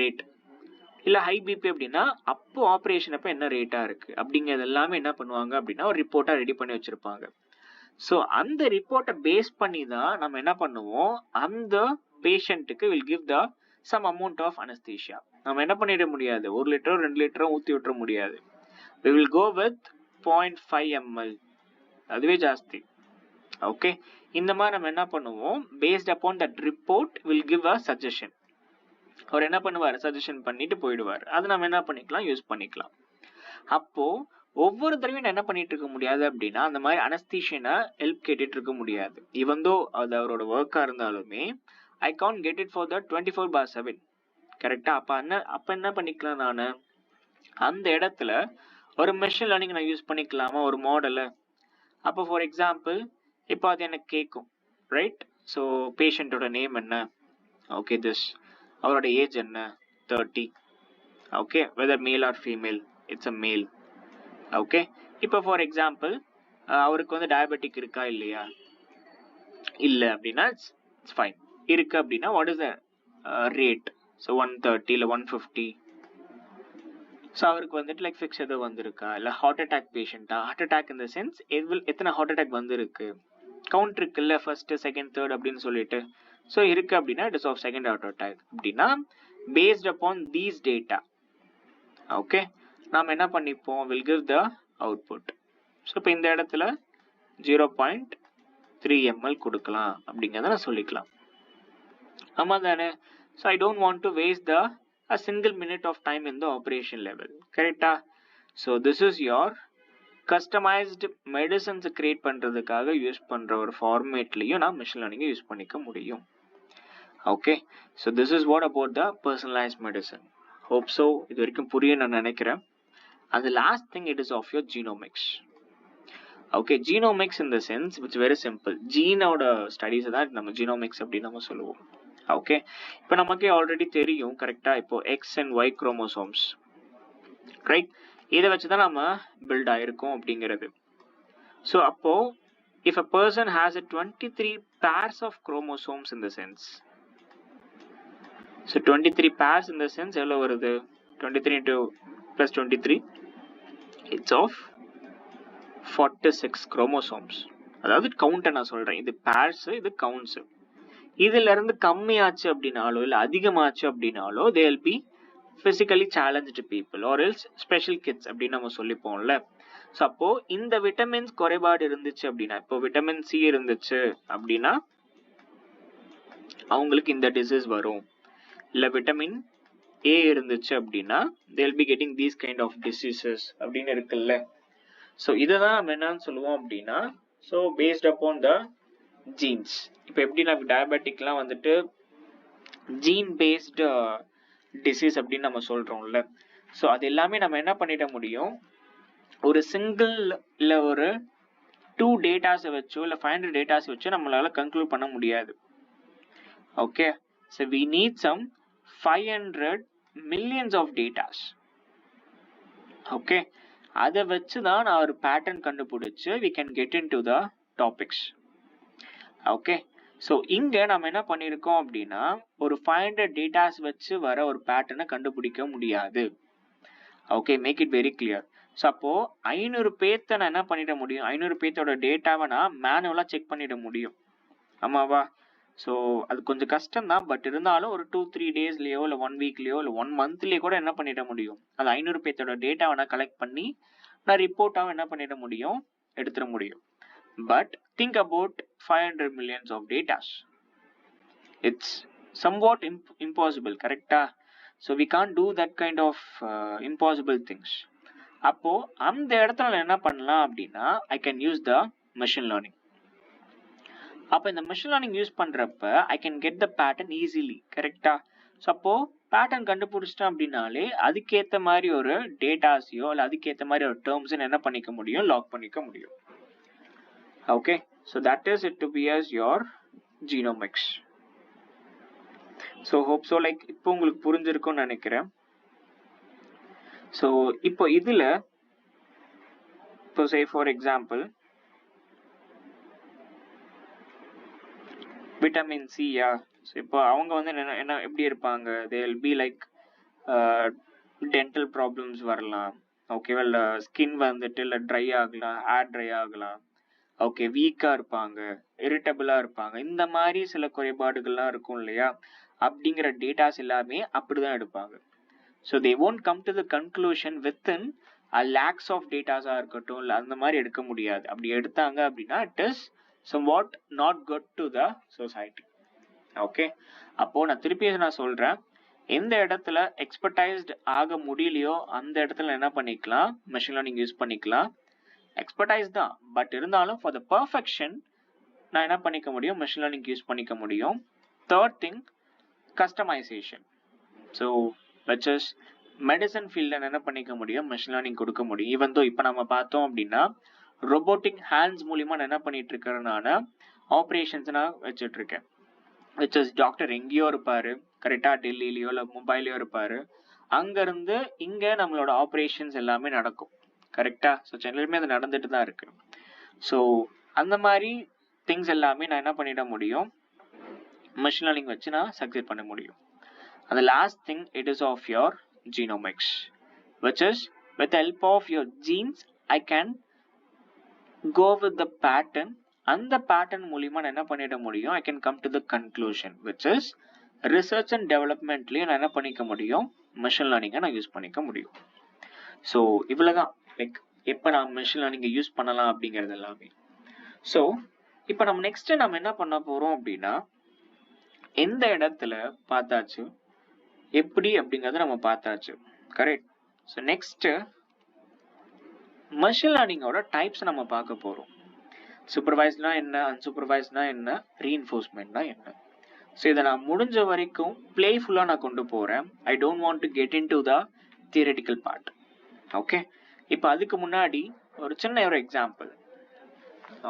rate? இல்லை ஹை பிபி அப்படின்னா அப்போ ஆப்ரேஷன் அப்போ என்ன ரேட்டாக இருக்குது அப்படிங்கிறது எல்லாமே என்ன பண்ணுவாங்க அப்படின்னா ஒரு ரிப்போர்ட்டாக ரெடி பண்ணி வச்சுருப்பாங்க. ஸோ அந்த ரிப்போர்ட்டை பேஸ் பண்ணி தான் நம்ம என்ன பண்ணுவோம், அந்த பேஷண்ட்டுக்கு will give the some amount of anaesthesia. நம்ம என்ன பண்ணிட முடியாது, 1 லிட்டரோ 2 லிட்டரோ ஊற்றி விட்டுற முடியாது. we will go with 0.5 ml, அதுவே ஜாஸ்தி. ஓகே, இந்த மாதிரி நம்ம என்ன பண்ணுவோம், based upon that report will give a suggestion. அவர் என்ன பண்ணுவார், சஜஷன் பண்ணிட்டு போயிடுவார். அது நம்ம என்ன பண்ணிக்கலாம், யூஸ் பண்ணிக்கலாம். அப்போ ஒவ்வொரு தடவையும் என்ன பண்ணிட்டு இருக்க முடியாது அப்படின்னா, அந்த மாதிரி அனஸ்தீஷியனை ஹெல்ப் கேட்டுட்டு இருக்க முடியாது. ஈவந்தோ அது அவரோட ஒர்க்கா இருந்தாலுமே I can't get it for the 24/7. கரெக்டா? அப்ப என்ன பண்ணிக்கலாம், நான் அந்த இடத்துல ஒரு மெஷின் லேர்னிங் நான் யூஸ் பண்ணிக்கலாமா, ஒரு மாடலை? அப்போ ஃபார் எக்ஸாம்பிள், இப்போ அது எனக்கு கேட்கும், ரைட்? ஸோ பேஷண்ட்டோட நேம் என்ன? ஓகே, அவரோட ஏஜ் என்ன? 30. Okay, whether male or female, it's a male. Okay, இப்போ ஃபார் எக்ஸாம்பிள் அவருக்கு வந்து டயபெட்டிக் இருக்கா இல்லையா? இல்லை அப்படின்னா இட்ஸ் ஃபைன். இருக்கு அப்படின்னா what is the rate? So 130 இல்லை 150. ஸோ அவருக்கு வந்துட்டு லைக் ஃபிக்ஸ் எதுவும் வந்திருக்கா? இல்லை ஹார்ட் அட்டாக் பேஷண்ட்டா? ஹார்ட் அட்டாக் இந்த சென்ஸ் எத்தனை ஹார்ட் அட்டாக் வந்திருக்கு, கவுண்ட் இருக்குல்ல, ஃபர்ஸ்ட் செகண்ட் தேர்ட் அப்படின்னு சொல்லிட்டு. ஸோ இருக்கு அப்படின்னா it is of second heart attack அப்படின்னா based upon these data. Okay, நாம் என்ன பண்ணிப்போம், will give the output. So இப்போ இந்த இடத்துல 0.3 ml கொடுக்கலாம் அப்படிங்கிறத நான் சொல்லிக்கலாம். ஆமாம் தானே? So I don't want to waste the a single minute of time in the operation level. கரெக்டா? So this is your customised medicines create பண்ணுறதுக்காக யூஸ் பண்ணுற ஒரு ஃபார்மேட்லையும் நான் மிஷின் லேர்னிங்கை யூஸ் பண்ணிக்க முடியும். Okay, so this is what about the personalised medicine. Hope so இது வரைக்கும் புரியும் நான் நினைக்கிறேன். அந்த last thing it is of your genomics. Okay, genomics in the sense it's very simple. ஜீனோட ஸ்டடீஸை தான் நம்ம ஜீனோமிக்ஸ் அப்படின்னு நம்ம சொல்லுவோம். ஓகே, இப்போ நமக்கே ஆல்ரெடி தெரியும், கரெக்டா? இப்போ X and Y chromosomes, right? இதை வச்சு தான் நம்ம பில்ட் ஆயிருக்கோம் அப்படிங்கிறது. ஸோ அப்போ if a person has a 23 pairs of chromosomes in the sense, so 23 pairs in the sense எவ்வளோ வருது? 23 into plus 23, it's of 46 chromosomes. அதாவது கவுண்ட்டை நான் சொல்றேன், இது பேர்ஸ், இது கவுண்ட்ஸ். இதுல இருந்து கம்மியாச்சு அப்படின்னாலோ இல்லை அதிகமாச்சு அப்படின்னாலோ they will be physically challenged people or else special kids அப்படின்னு நம்ம சொல்லிப்போம்ல. ஸோ அப்போ இந்த விட்டமின்ஸ் குறைபாடு இருந்துச்சு அப்படின்னா, இப்போ விட்டமின் சி இருந்துச்சு அப்படின்னா அவங்களுக்கு இந்த டிசீஸ் வரும். இல்லை விட்டமின் ஏ இருந்துச்சு அப்படின்னா they will be getting these kind of diseases அப்படின்னு இருக்குல்ல. ஸோ இதை தான் நம்ம என்னன்னு சொல்லுவோம் அப்படின்னா, so based upon the genes. இப்போ எப்படி நம்ம டயபெட்டிக்லாம் வந்துட்டு ஜீன் பேஸ்டு டிசீஸ் அப்படின்னு நம்ம சொல்றோம்ல. ஸோ அது எல்லாமே நம்ம என்ன பண்ணிட முடியும், ஒரு சிங்கிள் இல்லை ஒரு 2 டேட்டாஸை வச்சோ இல்லை 500 டேட்டாஸ் வச்சோ நம்மளால கன்க்ளூட் பண்ண முடியாது. Okay, so we need some 500 millions ஆஃப் டேட்டாஸ். ஓகே, அதை வச்சு தான் நான் ஒரு பேட்டர்ன் கண்டுபிடிச்சு we can get into the topics. Okay, so இங்கே நம்ம என்ன பண்ணியிருக்கோம் அப்படின்னா ஒரு 500 டேட்டாஸ் வச்சு வர ஒரு பேட்டர்னை கண்டுபிடிக்க முடியாது. Okay, make it very clear. So அப்போ 500 பேர்த்த நான் என்ன பண்ணிட முடியும், 500 பேர்த்தோட டேட்டாவை நான் மேனுவலாக செக் பண்ணிட முடியும். ஆமாவா? ஸோ அது கொஞ்சம் கஷ்டம் தான், பட் இருந்தாலும் ஒரு 2-3 டேஸ்லயோ இல்லை 1 வீக்லயோ இல்லை 1 மந்த்லயோ கூட என்ன பண்ணிட முடியும், அது 500 பேர்த்தோட டேட்டாவை நான் கலெக்ட் பண்ணி நான் ரிப்போர்ட்டாகவும் என்ன பண்ணிட முடியும், எடுத்துட முடியும். But think about 500 millions of data. It's somewhat impossible, correctா? So we can't do that kind of impossible things. அப்போ அந்த இடத்துல என்ன பண்ணலாம் அப்படின்னா I can use the machine learning. அப்போ இந்த machine learning யூஸ் பண்றப்ப I can get the pattern easily, கரெக்டா? ஸோ அப்போ பேட்டர்ன் கண்டுபிடிச்சிட்டோம் அப்படின்னாலே அதுக்கேற்ற மாதிரி ஒரு டேட்டாஸையோ இல்லை அதுக்கேற்ற மாதிரி ஒரு டேர்ம்ஸ் என்ன பண்ணிக்க முடியும், லாக் பண்ணிக்க முடியும். Okay, so that is it to be as your genomics. So hope so like இப்போ உங்களுக்கு புரிஞ்சிருக்கும்னு நினைக்கிறேன். ஸோ இப்போ இதில் இப்போ சே ஃபார் எக்ஸாம்பிள் விட்டமின் சியா, ஸோ இப்போ அவங்க வந்து என்ன எப்படி இருப்பாங்க, they will be like dental problems வரலாம், ஓகேவா, இல்லை ஸ்கின் வந்துட்டு இல்லை ட்ரை ஆகலாம், ஹேர் ட்ரை ஆகலாம், ஓகே, வீக்காக இருப்பாங்க, இரிட்டபிளாக இருப்பாங்க, இந்த மாதிரி சில குறைபாடுகள்லாம் இருக்கும் இல்லையா, அப்படிங்கிற டேட்டாஸ் எல்லாமே அப்படிதான் எடுப்பாங்க. So they won't come to the conclusion within lakhs of டேட்டாஸாக இருக்கட்டும், இல்லை அந்த மாதிரி எடுக்க முடியாது. அப்படி எடுத்தாங்க அப்படின்னா it is somewhat not good to the society. Okay, அப்போ நான் திருப்பி நான் சொல்றேன், எந்த இடத்துல எக்ஸ்பர்டைஸ்ட் ஆக முடியலையோ அந்த இடத்துல என்ன பண்ணிக்கலாம், மெஷின் லேர்னிங் யூஸ் பண்ணிக்கலாம். எக்ஸ்பர்டைஸ் தான், பட் இருந்தாலும் ஃபார் த பர்ஃபெக்ஷன் நான் என்ன பண்ணிக்க முடியும், மெஷின் லேர்னிங் யூஸ் பண்ணிக்க முடியும். Third thing, customisation. So which is medicine ஃபீல்டில் என்ன பண்ணிக்க முடியும், மெஷின் லேர்னிங் கொடுக்க முடியும். ஈவன் தோ இப்போ நம்ம பார்த்தோம் அப்படின்னா ரோபோட்டிக் ஹேண்ட்ஸ் மூலியமா நான் என்ன பண்ணிட்டு இருக்கிறனால ஆப்ரேஷன்ஸ் நான் வச்சுட்டு இருக்கேன். விச் இஸ் டாக்டர் எங்கேயோ இருப்பாரு, கரெக்டா, டெல்லியிலயோ இல்லை மும்பைலையோ இருப்பாரு, அங்கிருந்து இங்க நம்மளோட ஆப்ரேஷன்ஸ் எல்லாமே நடக்கும், கரெக்டா. ஸோ சென்னையிலுமே அது நடந்துட்டு தான் இருக்கு. ஸோ அந்த மாதிரி திங்ஸ் எல்லாமே நான் என்ன பண்ணிட முடியும், மெஷின் லேர்னிங் வச்சு நான் சக்சீட் பண்ண முடியும். அந்த last thing, it is of your genomics, which is with the help of your genes I can go with the pattern. அந்த பேட்டர்ன் மூலியமா நான் என்ன பண்ணிட முடியும், I can come to the conclusion, which is research and developmentலயும் நான் என்ன பண்ணிக்க முடியும், மெஷின் லேர்னிங்கை நான் யூஸ் பண்ணிக்க முடியும். ஸோ இவ்வளவுதான் லைக் எப்போ நான் மெஷின் லேர்னிங்கை யூஸ் பண்ணலாம் அப்படிங்கிறது எல்லாமே. ஸோ இப்போ நம்ம நெக்ஸ்ட் நம்ம என்ன பண்ண போறோம் அப்படின்னா, எந்த இடத்துல பார்த்தாச்சு, எப்படி அப்படிங்கறத நம்ம பார்த்தாச்சு, கரெக்ட். ஸோ நெக்ஸ்ட் மெஷின் லேர்னிங்கோட டைப்ஸ் நம்ம பார்க்க போறோம். சூப்பர்வைஸ்னா என்ன, அன்சூப்பர்வைஸ்னா என்ன, ரீஎன்ஃபோர்ஸ்மெண்ட்னா என்ன. ஸோ இதை நான் முடிஞ்ச வரைக்கும் பிளேஃபுல்லா நான் கொண்டு போறேன். I don't want to get in to the theoretical part. Okay, இப்போ அதுக்கு முன்னாடி ஒரு சின்ன ஒரு எக்ஸாம்பிள்.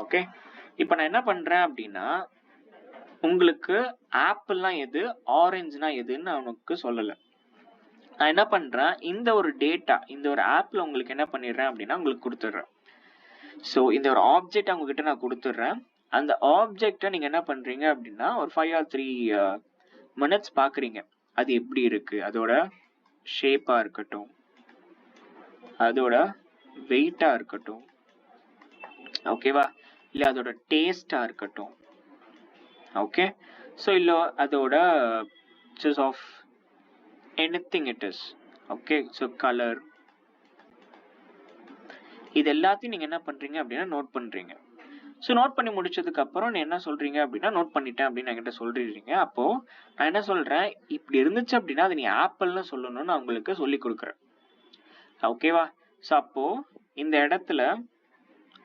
ஓகே, இப்போ நான் என்ன பண்றேன் அப்படின்னா, உங்களுக்கு ஆப்பிள்னா எது, ஆரஞ்சுனா எதுன்னு நான் உனக்கு சொல்லலை. நான் என்ன பண்றேன், இந்த ஒரு டேட்டா இந்த ஒரு ஆப்ல உங்களுக்கு என்ன பண்ணிடுறேன் அப்படின்னா உங்களுக்கு கொடுத்துட்றேன். ஸோ இந்த ஒரு ஆப்ஜெக்ட் உங்ககிட்ட நான் கொடுத்துட்றேன். அந்த ஆப்ஜெக்டை நீங்க என்ன பண்றீங்க அப்படின்னா ஒரு 5 or 3 minutes பாக்குறீங்க, அது எப்படி இருக்கு, அதோட ஷேப்பா இருக்கட்டும், அதோட வெயிட்டா இருக்கட்டும், ஓகேவா, இல்ல அதோட டேஸ்டா இருக்கட்டும், ஓகே. ஸோ இல்லை அதோட of anything it is, okay, so color, இது எல்லாத்தையும் நீங்க என்ன பண்றீங்க அப்படின்னா நோட் பண்றீங்க. ஸோ நோட் பண்ணி முடிச்சதுக்கு அப்புறம் நீ என்ன சொல்றீங்க அப்படின்னா, நோட் பண்ணிட்டேன் அப்படின்னு என்கிட்ட சொல்றீங்க. அப்போ நான் என்ன சொல்றேன், இப்படி இருந்துச்சு அப்படின்னா அது நீ ஆப்பிள்னு சொல்லணும்னு நான் உங்களுக்கு சொல்லி கொடுக்குறேன், ஓகேவா. ஸோ அப்போ இந்த இடத்துல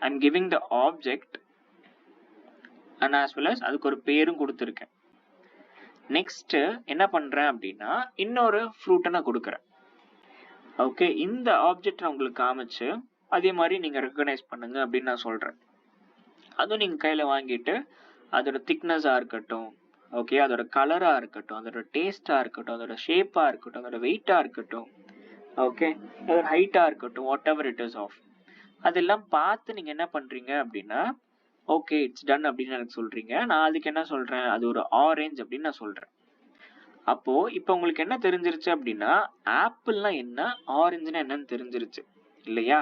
I am giving the object and as well as அதுக்கு ஒரு பேரும் கொடுத்துருக்கேன். நெக்ஸ்ட் என்ன பண்றேன் அப்படின்னா இன்னொரு ஃப்ரூட்டை நான் கொடுக்குறேன். ஓகே, இந்த ஆப்ஜெக்ட் நான் உங்களுக்கு காமிச்சு அதே மாதிரி நீங்க ரெகனைஸ் பண்ணுங்க அப்படின்னு நான் சொல்றேன். அதுவும் நீங்க கையில வாங்கிட்டு அதோட திக்னஸா இருக்கட்டும், ஓகே, அதோட கலரா இருக்கட்டும், அதோட டேஸ்டா இருக்கட்டும், அதோட ஷேப்பா இருக்கட்டும், அதோட வெயிட்டா இருக்கட்டும், ஓகே, அதோட ஹைட்டா இருக்கட்டும், whatever it is of, அதெல்லாம் பார்த்து நீங்க என்ன பண்றீங்க அப்படின்னா ஓகே இட்ஸ் டன் அப்படின்னு எனக்கு சொல்றீங்க. நான் அதுக்கு என்ன சொல்றேன், அது ஒரு ஆரஞ்சு அப்படின்னு நான் சொல்றேன். அப்போ இப்போ உங்களுக்கு என்ன தெரிஞ்சிருச்சு அப்படின்னா ஆப்பிள்னா என்ன, ஆரஞ்சுனா என்னன்னு தெரிஞ்சிருச்சு இல்லையா.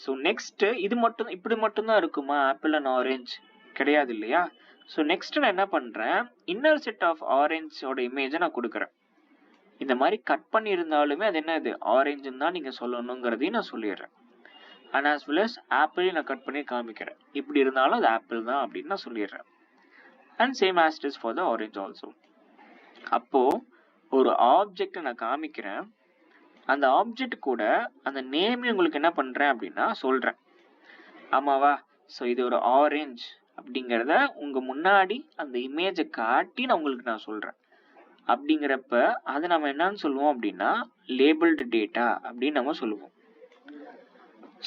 ஸோ நெக்ஸ்ட் இது மட்டும் இப்படி மட்டும்தான் இருக்குமா, ஆப்பிள் அண்ட் ஆரஞ்சு கிடையாது இல்லையா. ஸோ நெக்ஸ்ட் நான் என்ன பண்றேன், இன்னர் செட் ஆஃப் ஆரஞ்சோட இமேஜை நான் கொடுக்குறேன். இந்த மாதிரி கட் பண்ணி இருந்தாலுமே அது என்ன, இது ஆரஞ்சுன்னு தான் நீங்க சொல்லணுங்கிறதையும் நான் சொல்லிடுறேன். அண்ட் ஆஸ் வெல் அஸ் ஆப்பிளையும் நான் கட் பண்ணி காமிக்கிறேன். இப்படி இருந்தாலும் அது ஆப்பிள் தான் அப்படின்னு நான் சொல்லிடுறேன். And same as it is for the orange also. அப்போ ஒரு ஆப்ஜெக்டை நான் காமிக்கிறேன், அந்த ஆப்ஜெக்ட் கூட அந்த நேம் உங்களுக்கு என்ன பண்றேன் அப்படின்னா சொல்றேன். ஆமாவா? ஸோ இது ஒரு ஆரஞ்ச் அப்படிங்கிறத உங்க முன்னாடி அந்த இமேஜை காட்டி நான் உங்களுக்கு நான் சொல்றேன். அப்படிங்கிறப்ப அதை நம்ம என்னன்னு சொல்லுவோம் அப்படின்னா லேபிள்டு டேட்டா அப்படின்னு நம்ம சொல்லுவோம்.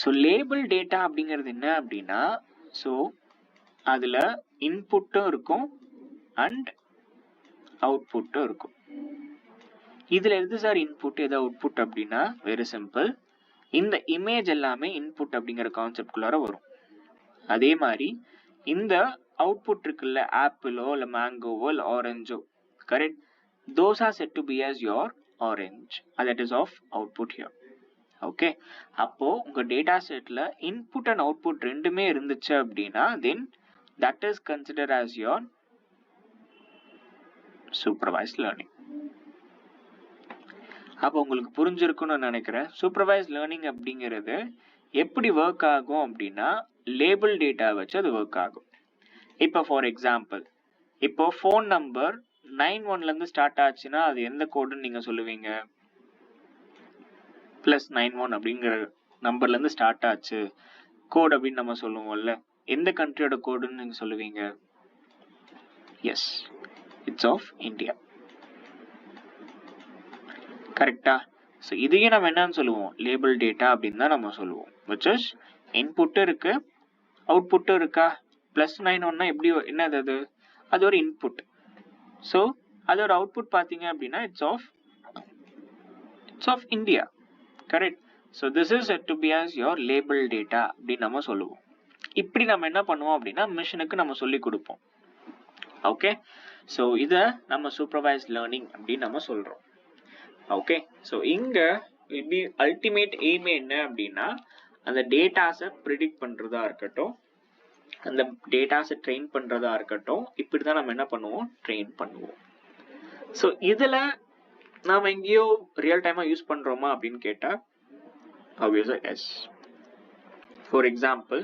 ஸோ லேபிள் டேட்டா அப்படிங்கிறது என்ன அப்படின்னா, ஸோ அதுல இன்புட்டும் இருக்கும் அண்ட் அவுட்புட்டும் இருக்கும். இதுல எது சார் இன்புட், எது அவுட்புட் அப்படின்னா வெரி சிம்பிள், இந்த இமேஜ் எல்லாமே இன்புட் அப்படிங்கிற கான்செப்ட் குள்ளார வரும். அதே மாதிரி இந்த அவுட்புட் இருக்குல்ல, ஆப்பிளோ இல்ல மேங்கோவோ இல்ல ஆரஞ்சோ, correct, those are said to be as your orange, that is of output here. Okay, அப்போ உங்க டேட்டா செட்ல இன்புட் அண்ட் அவுட்புட் ரெண்டுமே இருந்துச்சு அப்படின்னா then that is considered as your supervised learning. அப்போ உங்களுக்கு புரிஞ்சிருக்கும்னு நினைக்கிறேன். சூப்பர்வைஸ்ட் லேர்னிங் அப்படிங்கிறது எப்படி ஒர்க் ஆகும் அப்படின்னா லேபிள் டேட்டா வச்சு அது ஒர்க் ஆகும். இப்போ ஃபார் எக்ஸாம்பிள், இப்போ ஃபோன் நம்பர் 91 இருந்து ஸ்டார்ட் ஆச்சுன்னா அது எந்த கோடுன்னு நீங்க சொல்லுவீங்க? +91 அப்படிங்கிற நம்பர்ல இருந்து ஸ்டார்ட் ஆச்சு கோட் அப்படின்னு நம்ம சொல்லுவோம்ல, எந்த கண்ட்ரியோட கோடுன்னு நீங்க சொல்லுவீங்க? Yes, it's of India. கரெக்டா? ஸோ இதையும் நம்ம என்னன்னு சொல்லுவோம், லேபிள் டேட்டா அப்படின்னு தான் நம்ம சொல்லுவோம். which is இன்புட்டும் இருக்கு அவுட்புட்டும் இருக்கா. +91 எப்படி, என்னது அது, அது ஒரு இன்புட். ஸோ அதோட அவுட்புட் பார்த்தீங்க அப்படின்னா it's of India. Correct. So this is set to be as your label data அப்படின்னு நம்ம சொல்லுவோம். இப்படி நம்ம என்ன பண்ணுவோம் அப்படின்னா மிஷினுக்கு நம்ம சொல்லி கொடுப்போம். ஓகே, ஸோ இதை நம்ம சூப்பர்வைஸ்ட் லேர்னிங் அப்படின்னு நம்ம சொல்றோம். ஓகே, ஸோ இங்க அல்டிமேட் எய்ம் என்ன அப்படின்னா அந்த டேட்டாஸை ப்ரிடிக்ட் பண்றதா இருக்கட்டும், அந்த டேட்டாஸை ட்ரெயின் பண்றதா இருக்கட்டும், இப்படிதான் நம்ம என்ன பண்ணுவோம், ட்ரெயின் பண்ணுவோம். ஸோ இதுல நாம எங்கேயோ ரியல் டைமா யூஸ் பண்றோமா அப்படின்னு கேட்டா obviously yes. For example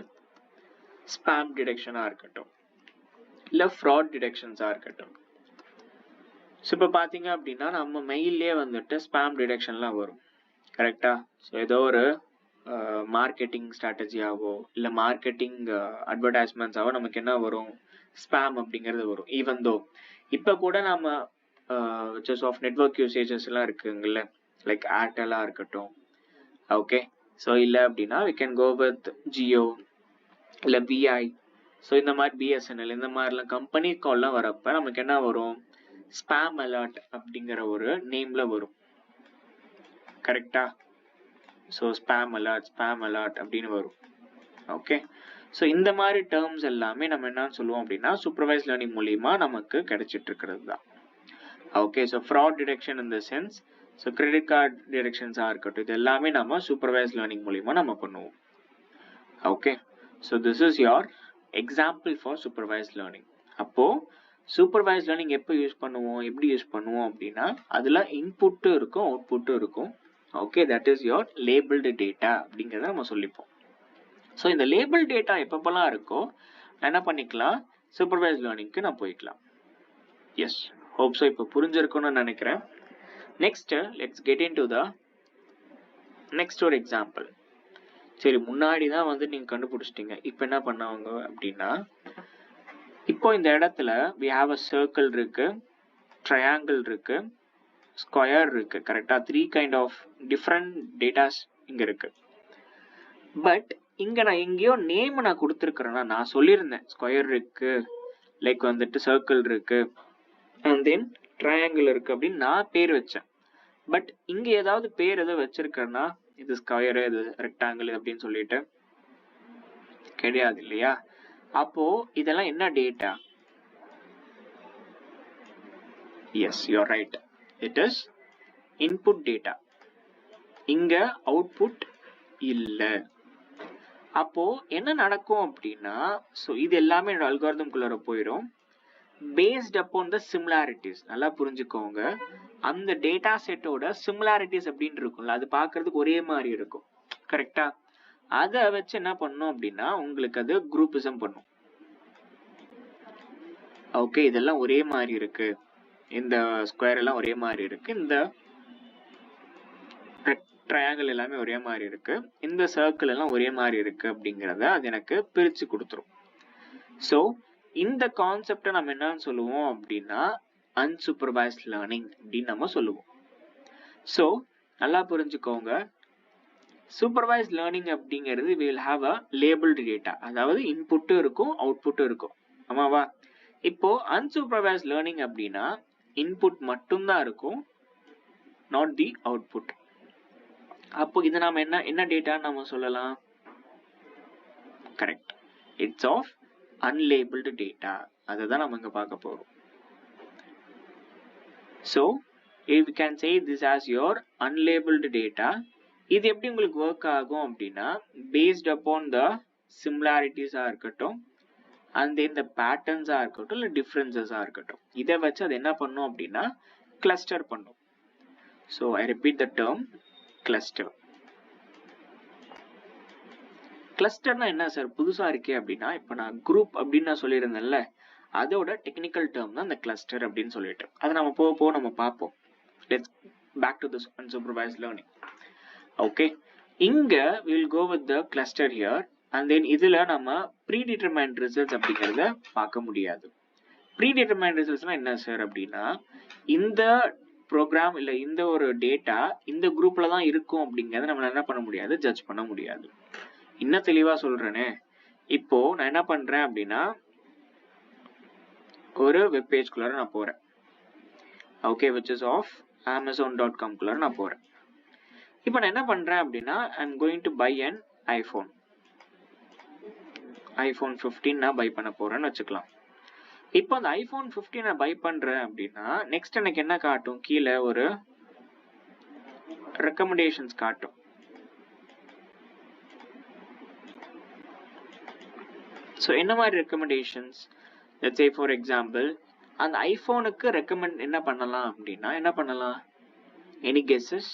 spam டிடெக்ஷனா இருக்கட்டும் இல்ல ஃப்ராட் டிடெக்ஷன்ஸா இருக்கட்டும். ஸோ இப்போ பார்த்தீங்க அப்படின்னா நம்ம மெயிலே வந்துட்டு ஸ்பாம் டிடெக்ஷன்லாம் வரும். கரெக்டா? ஸோ ஏதோ ஒரு மார்க்கெட்டிங் ஸ்ட்ராட்டஜியாவோ இல்லை மார்க்கெட்டிங் அட்வர்டைஸ்மெண்ட்ஸாவோ நமக்கு என்ன வரும், ஸ்பாம் அப்படிங்கிறது வரும். ஈவன் தோ இப்போ கூட நம்ம விச் ஆஃப் நெட்வொர்க் யூசேஜஸ் எல்லாம் இருக்குங்கல்ல, லைக் ஏர்டெல்லாக இருக்கட்டும். ஓகே, ஸோ இல்லை அப்படின்னா we can go with Jio இல்லை விஐ. ஸோ இந்த மாதிரி பிஎஸ்என்எல் இந்த மாதிரிலாம் கம்பெனி கால்லாம் வரப்ப நமக்கு என்ன வரும், ஸ்பாம் அலர்ட் அப்படிங்கிற ஒரு நேம்ல வரும். கரெக்டா? ஸோ ஸ்பாம் அலர்ட் அப்படின்னு வரும். ஓகே, ஸோ இந்த மாதிரி டேர்ம்ஸ் எல்லாமே நம்ம என்ன சொல்லுவோம் அப்படின்னா சூப்பர்வைஸ் லேர்னிங் மூலியமா நமக்கு கிடைச்சிட்டு இருக்கிறது தான். Okay, so fraud detection in the sense, so credit card டிடெக்ஷன்ஸாக இருக்கட்டும், இது எல்லாமே நம்ம சூப்பர்வைஸ் லேர்னிங் மூலியமா நம்ம பண்ணுவோம். Okay, so this is your example for supervise learning. அப்போ சூப்பர்வைஸ் லேர்னிங் எப்போ யூஸ் பண்ணுவோம், எப்படி யூஸ் பண்ணுவோம் அப்படின்னா அதில் இன்புட்டும் இருக்கும் அவுட்புட்டும் இருக்கும். Okay, that is your labelled data அப்படிங்கிறத நம்ம சொல்லிப்போம். ஸோ இந்த லேபிள் டேட்டா எப்பப்பெல்லாம் இருக்கோ நான் என்ன பண்ணிக்கலாம், சூப்பர்வைஸ் லேர்னிங்க்கு நான் போய்க்கலாம். எஸ், ஹோப் ஸோ இப்போ புரிஞ்சிருக்கும்னு நினைக்கிறேன். Next let's get in to the next ஒரு எக்ஸாம்பிள். சரி, முன்னாடி தான் வந்து நீங்கள் கண்டுபிடிச்சிட்டீங்க, இப்போ என்ன பண்ணாங்க அப்படின்னா இப்போ இந்த இடத்துல we have a circle இருக்கு, ட்ரையாங்கிள் இருக்கு, ஸ்கொயர் இருக்கு. கரெக்டா? 3 kind of different datas இங்க இருக்கு. பட் இங்க நான் எங்கேயோ நேம் நான் கொடுத்துருக்கிறேன்னா, நான் சொல்லியிருந்தேன் ஸ்கொயர் இருக்கு, லைக் வந்துட்டு சர்க்கிள் இருக்கு அண்ட் தென் ட்ரையாங்கிள் இருக்கு அப்படின்னு நான் பேர் வச்சேன். பட் இங்க ஏதாவது பேர் எதோ வச்சிருக்கேன்னா இது ஸ்கொயர் இது ரெக்டாங்கிள் அப்படின்னு சொல்லிட்டு கிடையாது இல்லையா? அப்போ இதெல்லாம் என்ன data? Yes, you are right, it is input data. இங்க அவுட்புட் இல்ல. அப்போ என்ன நடக்கும் அப்படின்னா, ஸோ இது எல்லாமே என்னோட அல்காரிதம் குள்ளார போயிடும். based upon the similarities. நல்லா புரிஞ்சுக்கோங்க, அந்த டேட்டா செட்டோட சிமிலாரிட்டிஸ் அப்படின்னு இருக்கும்ல, அது பார்க்கறதுக்கு ஒரே மாதிரி இருக்கும். கரெக்டா? அதை வச்சு என்ன பண்ணும் அப்படின்னா உங்களுக்கு அது குரூப்பிசம் பண்ணும். ஓகே, இதெல்லாம் ஒரே மாதிரி இருக்கு, இந்த ஸ்கொயர் எல்லாம் ஒரே மாதிரி இருக்கு, இந்த ட்ரையாங்கிள் எல்லாமே ஒரே மாதிரி இருக்கு, இந்த சர்க்கிள் எல்லாம் ஒரே மாதிரி இருக்கு அப்படிங்கிறத அது எனக்கு பிரிச்சு கொடுத்துரும். ஸோ இந்த கான்செப்டை நம்ம என்னன்னு சொல்லுவோம் அப்படின்னா அன்சூப்பர்வைஸ்ட் லேர்னிங் அப்படின்னு நம்ம சொல்லுவோம். ஸோ நல்லா புரிஞ்சுக்கோங்க, சூப்பர்வைஸ்ட் லேர்னிங் அப்படிங்கிறது will have a labeled data, அதாவது இன்புட்டும் இருக்கும் அவுட்புட்டும் இருக்கும். ஆமாவா? இப்போ அன்சூப்பர்வைஸ்ட் லேர்னிங் அப்படின்னா இன்புட் மட்டும்தான் இருக்கும், நாட் தி அவுட்புட். அப்போ இது நாம என்ன டேட்டா நம்ம சொல்லலாம்? Correct, it's of unlabeled data. அதை தான் நம்ம இங்க பார்க்க போறோம். So if we can say this as your unlabeled data, இது எப்படி உங்களுக்கு ஒர்க் ஆகும் அப்படின்னா based upon the similarities ஆ இருக்கட்டும் and then the patterns ஆ இருக்கட்டும் இல்லை differences ஆ இருக்கட்டும், இதை வச்சு அது என்ன பண்ணும் அப்படின்னா cluster பண்ணும். So I repeat the term cluster. கிளஸ்டர்னா என்ன சார் புதுசா இருக்கே அப்படின்னா, இப்போ நான் குரூப் அப்படின்னு நான் சொல்லியிருந்தேன்ல, அதோட டெக்னிக்கல் டேர்ம் தான் இந்த கிளஸ்டர் அப்படின்னு சொல்லிட்டு, அதை நம்ம போக நம்ம பார்ப்போம். Let's back to this unsupervised learning. Okay, இங்க will go with the cluster here and then இதுல நம்ம ப்ரீடிட்டர்மைன்ட் ரிசல்ட்ஸ் அப்படிங்கிறத பார்க்க முடியாது. ப்ரீடிட்டர்மைன்ட் ரிசல்ட்ஸ்னா என்ன சார் அப்படின்னா, இந்த ப்ரோக்ராம் இல்லை இந்த ஒரு டேட்டா இந்த குரூப்ல தான் இருக்கும் அப்படிங்கிறத நம்மளால என்ன பண்ண முடியாது, ஜட்ஜ் பண்ண முடியாது. இன்னும் தெளிவா சொல்றேனே, இப்போ நான் என்ன பண்றேன் அப்படின்னா ஒரு வெப் பேஜ் குள்ளார நான் போறேன். Okay, which is of amazon.com குள்ளார நான் போறேன். இப்போ நான் என்ன பண்றேன் அப்படின்னா I'm going to buy an iPhone 15 நான் பை பண்ண போறேன்னு வச்சுக்கலாம். இப்போ அந்த iPhone 15 நான் பை பண்றேன் அப்படின்னா நெக்ஸ்ட் எனக்கு என்ன காட்டும், கீழே ஒரு ரெக்கமெண்டேஷன்ஸ் காட்டும். ஸோ என்ன மாதிரி recommendations? Let's say for example அந்த ஐஃபோனுக்கு ரெக்கமெண்ட் என்ன பண்ணலாம் அப்படின்னா என்ன பண்ணலாம்? Any guesses?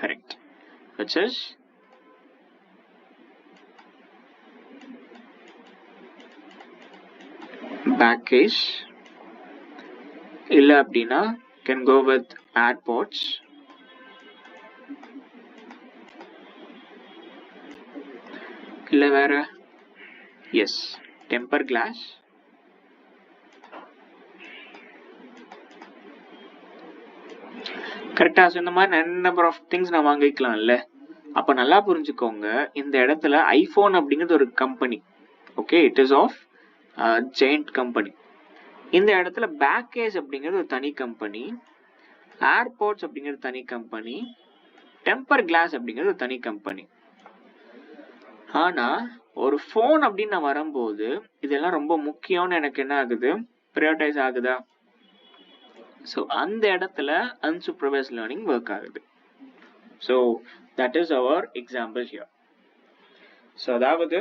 Correct, which is back case, இல்லை அப்படின்னா can go with AirPods, இல்லை வேற எஸ் டெம்பர் கிளாஸ், கரெக்டா? இந்த மாதிரி நம்பர் ஆஃப் திங்ஸ் நான் வாங்கிக்கலாம்ல. அப்ப நல்லா புரிஞ்சுக்கோங்க, இந்த இடத்துல ஐபோன் அப்படிங்கிறது ஒரு company. Okay, it is of giant company. இந்த இடத்துல பேக் கேஸ் அப்படிங்கிறது ஒரு தனி கம்பெனி, ஏர்பாட்ஸ் அப்படிங்கிறது தனி கம்பெனி, டெம்பர் கிளாஸ் அப்படிங்கிறது ஒரு தனி கம்பெனி. ஆனா ஒரு போன் அப்படின்னு நான் வரும்போது இதெல்லாம் ரொம்ப முக்கியம்னு எனக்கு என்ன ஆகுது, ப்ரையாரிட்டைஸ் ஆகுதா? ஸோ அந்த இடத்துல அன்சூப்பர்வைஸ்ட் லேர்னிங் ஒர்க் ஆகுது. So that is our example here. So அதாவது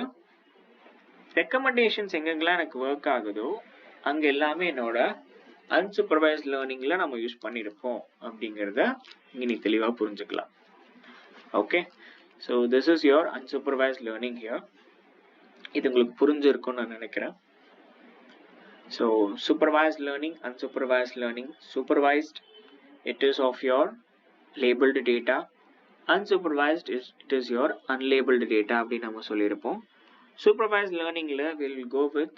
ரெக்கமெண்டேஷன்ஸ் எங்கெங்கெல்லாம் எனக்கு ஒர்க் ஆகுதோ அங்க எல்லாமே என்னோட அன்சூப்பர்வைஸ்ட் லேர்னிங்ல நம்ம யூஸ் பண்ணிருப்போம் அப்படிங்கிறத இங்க நீ தெளிவா புரிஞ்சுக்கலாம். Okay, so this is your unsupervised learning here. இது உங்களுக்கு புரிஞ்சிருக்கும்னு நான் நினைக்கிறேன். So supervised learning, unsupervised learning. Supervised it is of your labeled data, unsupervised it is your unlabeled data அப்படி நம்ம சொல்லியிருப்போம். Supervised learningல will go with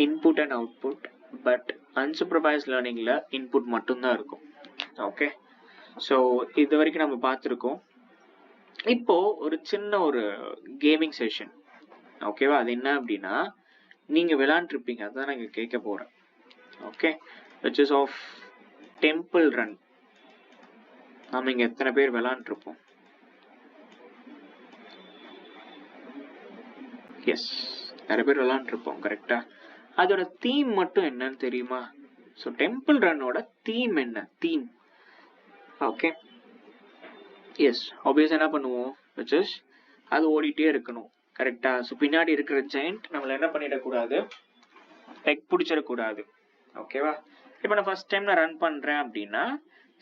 input and output, but unsupervised learningல input மட்டும்தான் இருக்கும். ஓகே, ஸோ இது வரைக்கும் நம்ம பார்த்துருக்கோம். இப்போ ஒரு சின்ன ஒரு கேமிங் செஷன், ஓகேவா? அது என்ன அப்படின்னா நீங்க விளையாண்டுருப்பீங்க, அதான் நான் கேட்க போறேன். Okay, which is of temple run. நாம இங்க எத்தனை பேர் விளையாண்டுருப்போம்? எஸ், நிறைய பேர் விளையாண்டுருப்போம். கரெக்டா? அதோட தீம் மட்டும் என்னன்னு தெரியுமா? ஸோ டெம்பிள் ரன்னோட தீம் என்ன? தீம். ஓகே, எஸ், ஆப்வியஸ் என்ன பண்ணுவோம், which is அது ஓடிட்டே இருக்கணும். கரெக்டா? ஸோ பின்னாடி இருக்கிற ஜெயண்ட் நம்மள என்ன பண்ணிடக்கூடாது, பெக் பிடிச்சிடக்கூடாது. ஓகேவா? இப்போ நான் ஃபர்ஸ்ட் டைம் நான் ரன் பண்றேன் அப்படின்னா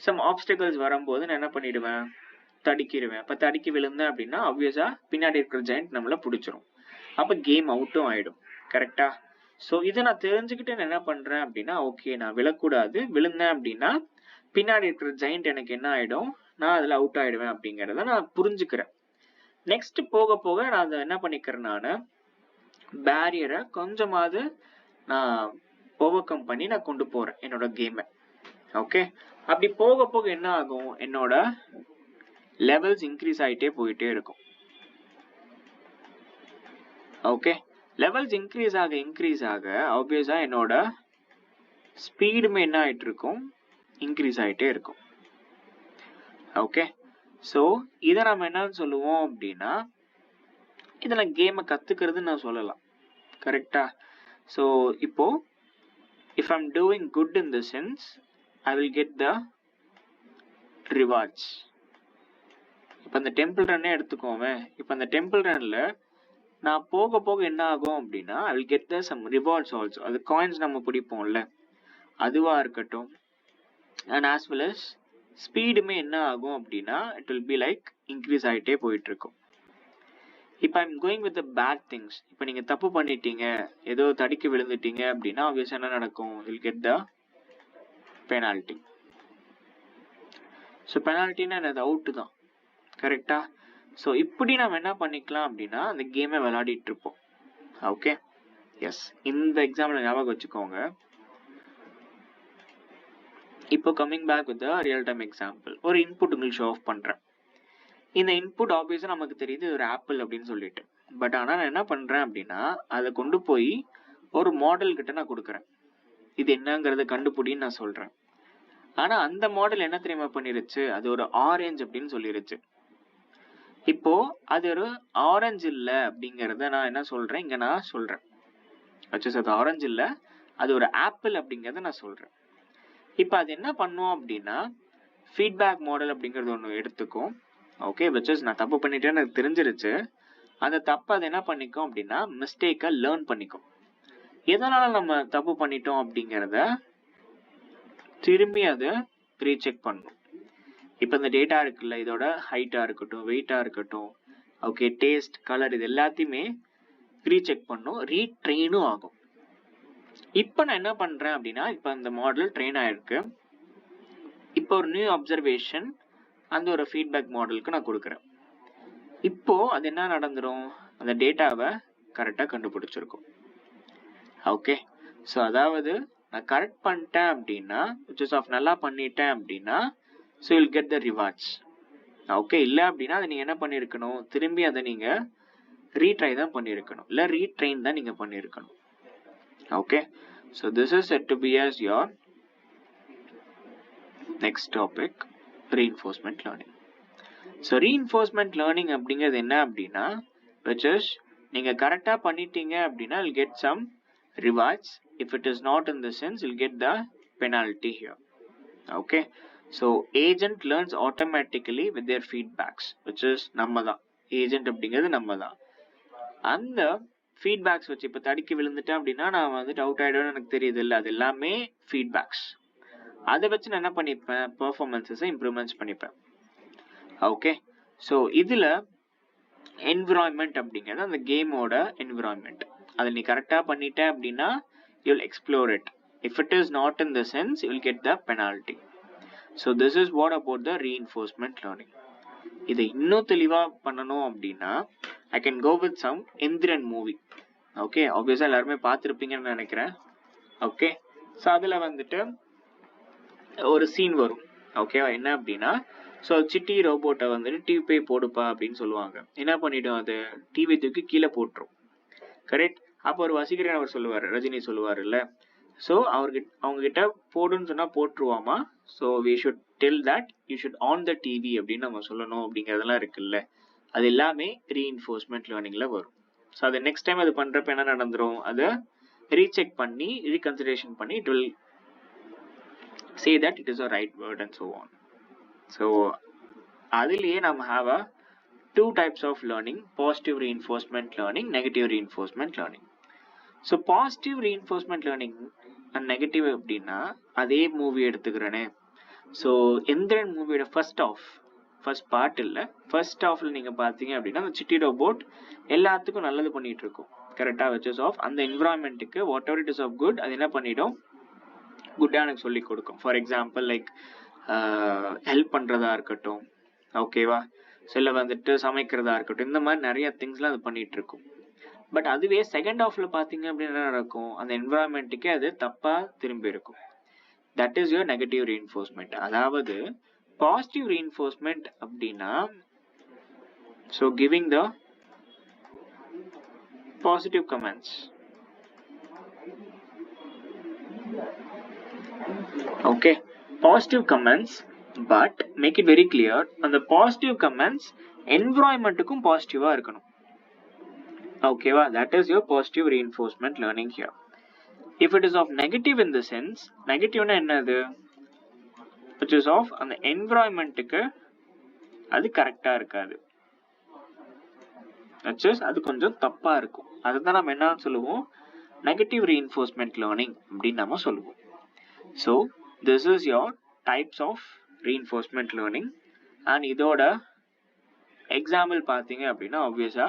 சம் ஆப்ஸ்டிகல்ஸ் வரும்போது நான் என்ன பண்ணிடுவேன், தடுக்கிடுவேன். அப்போ தடுக்கி விழுந்தேன் அப்படின்னா ஆப்வியஸா பின்னாடி இருக்கிற ஜெயண்ட் நம்மள பிடிச்சிரும். அப்போ கேம் அவுட்டும் ஆயிடும். கரெக்டா? ஸோ இதை நான் தெரிஞ்சுக்கிட்டு நான் என்ன பண்றேன் அப்படின்னா, ஓகே நான் விழக்கூடாது, விழுந்தேன் அப்படின்னா பின்னாடி இருக்கிற ஜெயண்ட் எனக்கு என்ன ஆயிடும், நான் அதுல அவுட் ஆயிடுவேன் அப்படிங்கறத நான் புரிஞ்சுக்கிறேன். நெக்ஸ்ட் போக போக நான் அதை என்ன பண்ணிக்கிறேன், நான் பேரியரை கொஞ்சமாவது நான் ஓவர் கம் பண்ணி நான் கொண்டு போறேன் என்னோட கேமை. ஓகே, அப்படி போக போக என்ன ஆகும், என்னோட லெவல்ஸ் இன்க்ரீஸ் ஆயிட்டே போயிட்டே இருக்கும். ஓகே, லெவல்ஸ் இன்க்ரீஸ் ஆக ஆப்வியஸா என்னோட ஸ்பீடுமே என்ன ஆயிட்டு இருக்கும், இன்க்ரீஸ் ஆயிட்டே இருக்கும். ஓகே, ஸோ இதை நம்ம என்னன்னு சொல்லுவோம் அப்படின்னா, இதை நான் கேமை கத்துக்கிறதுன்னு நான் சொல்லலாம். கரெக்டா? ஸோ இப்போ if I'm doing good in the sense, I will get the rewards. இப்போ அந்த டெம்பிள் ரன்னே எடுத்துக்கோமே, இப்போ அந்த டெம்பிள் ரன்ல நான் போக போக என்ன ஆகும் அப்படின்னா, I will get the some rewards also. அது காயின்ஸ் நம்ம பிடிப்போம்ல, அதுவா இருக்கட்டும், and as well as ஸ்பீடுமே என்ன ஆகும் அப்படின்னா it will be like increase ஆகிட்டே போயிட்டு இருக்கும். இப்போ I'm going with the bad things. இப்போ நீங்க தப்பு பண்ணிட்டீங்க, ஏதோ தடுக்கி விழுந்துட்டீங்க அப்படின்னா ஆப்வியஸா என்ன நடக்கும், will get the penalty. So பெனால்ட்டின்னா அது அவுட்டு தான். கரெக்டா? ஸோ இப்படி நம்ம என்ன பண்ணிக்கலாம் அப்படின்னா அந்த கேமை விளையாடிட்டு இருப்போம். ஓகே, எஸ், இந்த எக்ஸாம்பிள் ஞாபகம் வச்சுக்கோங்க. இப்போ coming back with real time example, ஒரு இன்புட் உங்களுக்கு ஷோ ஆஃப் பண்றேன். இந்த இன்புட் ஆப்வியஸா நமக்கு தெரியுது ஒரு ஆப்பிள் அப்படின்னு சொல்லிட்டு. பட் ஆனா நான் என்ன பண்றேன் அப்படின்னா, அதை கொண்டு போய் ஒரு மாடல் கிட்ட நான் கொடுக்குறேன், இது என்னங்கறத கண்டுபிடின்னு நான் சொல்றேன். ஆனா அந்த மாடல் என்ன தெரியுமா பண்ணிருச்சு, அது ஒரு ஆரஞ்சு அப்படின்னு சொல்லிருச்சு. இப்போ அது ஒரு ஆரஞ்சு இல்ல அப்படிங்கறத நான் என்ன சொல்றேன், இங்க நான் சொல்றேன் அது ஆரஞ்சு இல்ல, அது ஒரு ஆப்பிள் அப்படிங்கறத நான் சொல்றேன். இப்ப அது என்ன பண்ணும் அப்படின்னா, ஃபீட்பேக் மாடல் அப்படிங்கறது ஒண்ணு எடுத்துக்கும். ஓகே, விச் நான் தப்பு பண்ணிட்டேன்னு எனக்கு தெரிஞ்சிருச்சு. அந்த தப்பை அது என்ன பண்ணிக்கும் அப்படின்னா மிஸ்டேக்கை லேர்ன் பண்ணிக்கும். எதனால நம்ம தப்பு பண்ணிட்டோம் அப்படிங்கிறத திரும்பி அது ரீசெக் பண்ணும். இப்போ இந்த டேட்டா இருக்குல்ல, இதோட ஹைட்டா இருக்கட்டும், வெயிட்டா இருக்கட்டும், ஓகே, டேஸ்ட், கலர், இது எல்லாத்தையுமே ரீசெக் பண்ணும், ரீட்ரெயினும் ஆகும். இப்போ நான் என்ன பண்றேன் அப்படின்னா, இப்போ இந்த மாடல் ட்ரெயின் ஆயிருக்கு. இப்போ ஒரு நியூ அப்சர்வேஷன் அந்த ஒரு ஃபீட்பேக் மாடலுக்கு நான் கொடுக்குறேன். இப்போ அது என்ன நடந்துரும், அந்த டேட்டாவை கரெக்டா கண்டுபிடிச்சிருக்கும். ஓகே, ஸோ அதாவது நான் கரெக்ட் பண்ணிட்டேன் அப்படின்னா, நல்லா பண்ணிட்டேன் அப்படின்னா, ஸோ யூல் கெட் த ரிவார்ட்ஸ். ஓகே, இல்லை அப்படின்னா அதை நீங்க என்ன பண்ணிருக்கணும், திரும்பி அதை நீங்க ரீட்ரை தான் பண்ணிருக்கணும், இல்லை ரீட்ரெயின் தான் நீங்க பண்ணிருக்கணும். Okay, so this is set to be as your next topic, reinforcement learning. So reinforcement learning அப்படிங்கிறது என்ன அப்படின்னா, which is நீங்க கரெக்டா பண்ணிட்டீங்க அப்படின்னா you'll get some rewards. If it is not in the sense, you'll get the penalty here. Okay, so agent learns automatically with their feedbacks, which is நம்ம தான் agent அப்படிங்கிறது நம்ம தான். அந்த ஃபீட்பேக்ஸ் வச்சு இப்போ தடுக்கி விழுந்துட்டேன் அப்படின்னா நான் வந்துட்டு அவுட் ஆயிடுவேன்னு எனக்கு தெரியுது இல்லை, அது எல்லாமே ஃபீட்பேக்ஸ். அதை வச்சு நான் என்ன பண்ணிப்பேன், பெர்ஃபார்மன்ஸஸை இம்ப்ரூவ்மெண்ட்ஸ் பண்ணிப்பேன். ஓகே, ஸோ இதில் என்விரான்மெண்ட் அப்படிங்கிறது அந்த கேமோட என்விரான்மெண்ட். அதை நீ கரெக்டாக பண்ணிட்ட அப்படின்னா you'll explore it. If it is not in the sense you'll get the penalty. So this is what about the reinforcement learning. இதை இன்னும் தெளிவாக பண்ணணும் அப்படின்னா I can go with some Enthiran movie. Okay, ஆப்வியஸாக எல்லாருமே பார்த்துருப்பீங்கன்னு நினைக்கிறேன். ஓகே, ஸோ அதில் வந்துட்டு ஒரு சீன் வரும். ஓகேவா, என்ன அப்படின்னா, ஸோ சிட்டி ரோபோட்டை வந்துட்டு டிவி போய் போடுப்பா அப்படின்னு சொல்லுவாங்க. என்ன பண்ணிடும், அது டிவி தூக்கி கீழே போட்டுரும். கரெக்ட். அப்போ ஒரு வசீகரன் அவர் சொல்லுவார், ரஜினி சொல்லுவார் இல்லை, ஸோ அவங்க கிட்ட போடுன்னு சொன்னா போட்டுருவாமா. So we should tell that you should on the TV அப்படின்னு நம்ம சொல்லணும் அப்படிங்கிறதெல்லாம் இருக்குல்ல, அது எல்லாமே ரீஇன்ஃபோர்ஸ்மெண்ட் லேர்னிங்ல வரும். ஸோ அது நெக்ஸ்ட் டைம் அது பண்றப்ப என்ன நடந்துரும், அதை ரீசெக் பண்ணி ரீகன்சிடரேஷன் பண்ணி it will say that it is a right word and so on. So அதிலேயே நம்ம have a two types of learning: positive reinforcement learning, negative reinforcement learning. So positive reinforcement learning and negative அப்படின்னா அதே movie எடுத்துக்கிறேனே. So Enthiran மூவியோட first part இல்லை, first ஹாஃப்ல நீங்க பார்த்தீங்க அப்படின்னா அந்த சிட்டி ரோபோட் எல்லாத்துக்கும் நல்லது பண்ணிட்டு இருக்கும் கரெக்டாக, விச் இஸ் ஆஃப் அந்த என்விரான்மெண்ட்டுக்கு whatever it is of good அது என்ன பண்ணிடும், குட்டாக எனக்கு சொல்லி கொடுக்கும். ஃபார் எக்ஸாம்பிள் லைக் ஹெல்ப் பண்ணுறதா இருக்கட்டும், ஓகேவா, சில வந்துட்டு சமைக்கிறதா இருக்கட்டும், இந்த மாதிரி நிறைய திங்ஸ்லாம் அது பண்ணிட்டு இருக்கும். பட் அதுவே செகண்ட் ஹாஃப்ல பார்த்தீங்க அப்படின்னு என்ன நடக்கும், அந்த என்விரான்மெண்ட்டுக்கே அது தப்பாக திரும்பி இருக்கும். That is your negative reinforcement. அதாவது பாசிட்டிவ் ரீஎன்ஃபோர்ஸ்மெண்ட் அப்படின்னா, so giving the positive comments. Okay, positive comments, but make it very clear, அந்த பாசிட்டிவ் கமெண்ட்ஸ் என்விரான்மெண்ட்டுக்கும் பாசிட்டிவா இருக்கணும். ஓகேவா, that is your positive reinforcement learning here. If it is of negative in the sense, negative na enadhu, which is of அந்த environment-க்கு அது கரெக்டா இருக்காது, which is அது கொஞ்சம் தப்பா இருக்கும். அதுதான் நம்ம என்ன சொல்லுவோம், negative reinforcement learning அப்படின்னு நம்ம சொல்லுவோம். So this is your types of reinforcement learning. and இதோட எக்ஸாம்பிள் பார்த்தீங்க அப்படின்னா obviously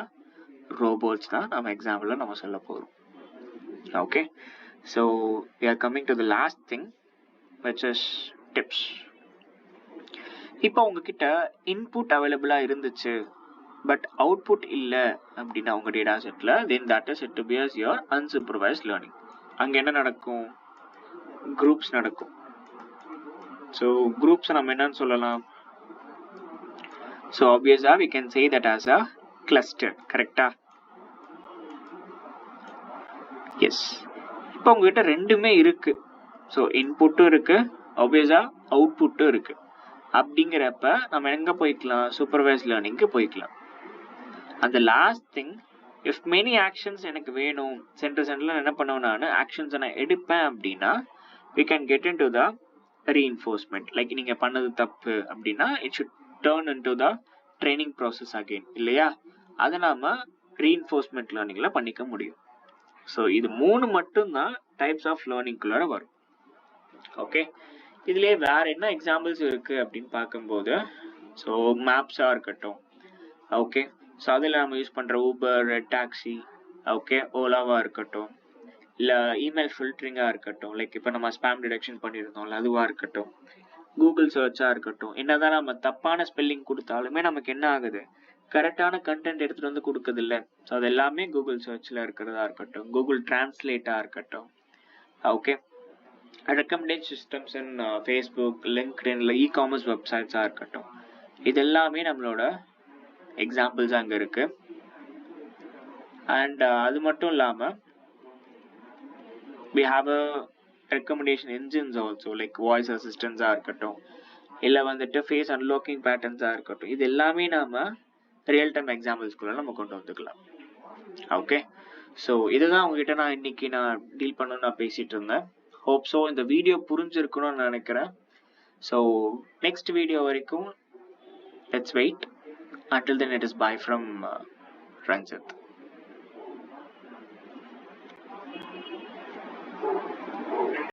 robots தான் நம்ம எக்ஸாம்பிள்ல நம்ம சொல்ல போறோம். Okay, so we are coming to the last thing, which is tips. இப்போ உங்ககிட்ட இன்புட் அவைலபிளா இருந்துச்சு பட் அவுட்புட் இல்லை அப்படின்னா உங்க டேட்டா செட்ல, then that is it to be as your unsupervised learning. அங்க என்ன நடக்கும், குரூப்ஸ் நடக்கும். ஸோ குரூப்ஸ் நம்ம என்னன்னு சொல்லலாம், ஸோ ஆப்வியஸா we can say that as a cluster, கரெக்டா? எஸ். இப்போ உங்ககிட்ட ரெண்டுமே இருக்கு, ஸோ இன்புட்டும் இருக்கு, ஆப்வியஸா அவுட்புட்டும் இருக்கு. அப்படிங்கிறப்ப நம்ம எங்க போய்க்கலாம், சூப்பர்வைஸ் லேர்னிங்க்கு போய்க்கலாம். அந்த last thing, if many actions எனக்கு வேணும், சென்டர்ல என்ன பண்ணுவேன், நான் ஆக்ஷன்ஸை நான் எடுப்பேன் அப்படின்னா we can get into the reinforcement. Like நீங்க பண்ணது தப்பு அப்படின்னா it should turn into the training process again, இல்லையா? அதை நாம reinforcement learningல பண்ணிக்க முடியும். ஸோ இது 3 மட்டும்தான் டைப்ஸ் ஆஃப் லேர்னிங்குள்ளார வரும். ஓகே, இதுலயே வேற என்ன எக்ஸாம்பிள்ஸ் இருக்கு அப்படின்னு பார்க்கும்போது, ஸோ மேப்ஸா இருக்கட்டும், ஓகே, ஸோ அதில் நம்ம யூஸ் பண்ற ஊபர், ரெட் டாக்ஸி, ஓகே, ஓலாவா இருக்கட்டும், இல்லை இமெயில் ஃபில்டரிங்காக இருக்கட்டும், லைக் இப்போ நம்ம ஸ்பேம் டிடெக்ஷன் பண்ணியிருந்தோம்ல அதுவாக இருக்கட்டும், கூகுள் சர்ச்சாக இருக்கட்டும், என்னதான் நம்ம தப்பான ஸ்பெல்லிங் கொடுத்தாலுமே நமக்கு என்ன ஆகுது, கரெக்டான கண்டென்ட் எடுத்துகிட்டு வந்து கொடுக்குது இல்லை. ஸோ அது எல்லாமே கூகுள் சர்ச்சில் இருக்கிறதா இருக்கட்டும், கூகுள் டிரான்ஸ்லேட்டாக இருக்கட்டும், ஓகே, ரெக்கமெண்டேஷன் சிஸ்டம்ஸ் இன் ஃபேஸ்புக், லிங்க்டின், இல்லை இ-காமர்ஸ் வெப்சைட்ஸாக இருக்கட்டும், இது எல்லாமே நம்மளோட எக்ஸாம்பிள்ஸ் அங்கே இருக்கு. அண்ட் அது மட்டும் இல்லாமல் we have a recommendation engines also, like voice assistants இருக்கட்டும், இல்லை வந்துட்டு ஃபேஸ் அன்லாக்கிங் பேட்டர்ன்ஸாக இருக்கட்டும், இது எல்லாமே நாம ரியல் டைம் எக்ஸாம்பிள்ஸ்குள்ள நம்ம கொண்டு வந்துக்கலாம். ஓகே, ஸோ இதுதான் உங்ககிட்ட நான் இன்னைக்கு நான் டீல் பண்ணணும்னு நான் பேசிட்டு இருந்தேன். ஹோப் ஸோ இந்த வீடியோ புரிஞ்சிருக்கணும்னு நினைக்கிறேன். ஸோ நெக்ஸ்ட் வீடியோ வரைக்கும் let's wait. Until then, it is bye from Ranjit.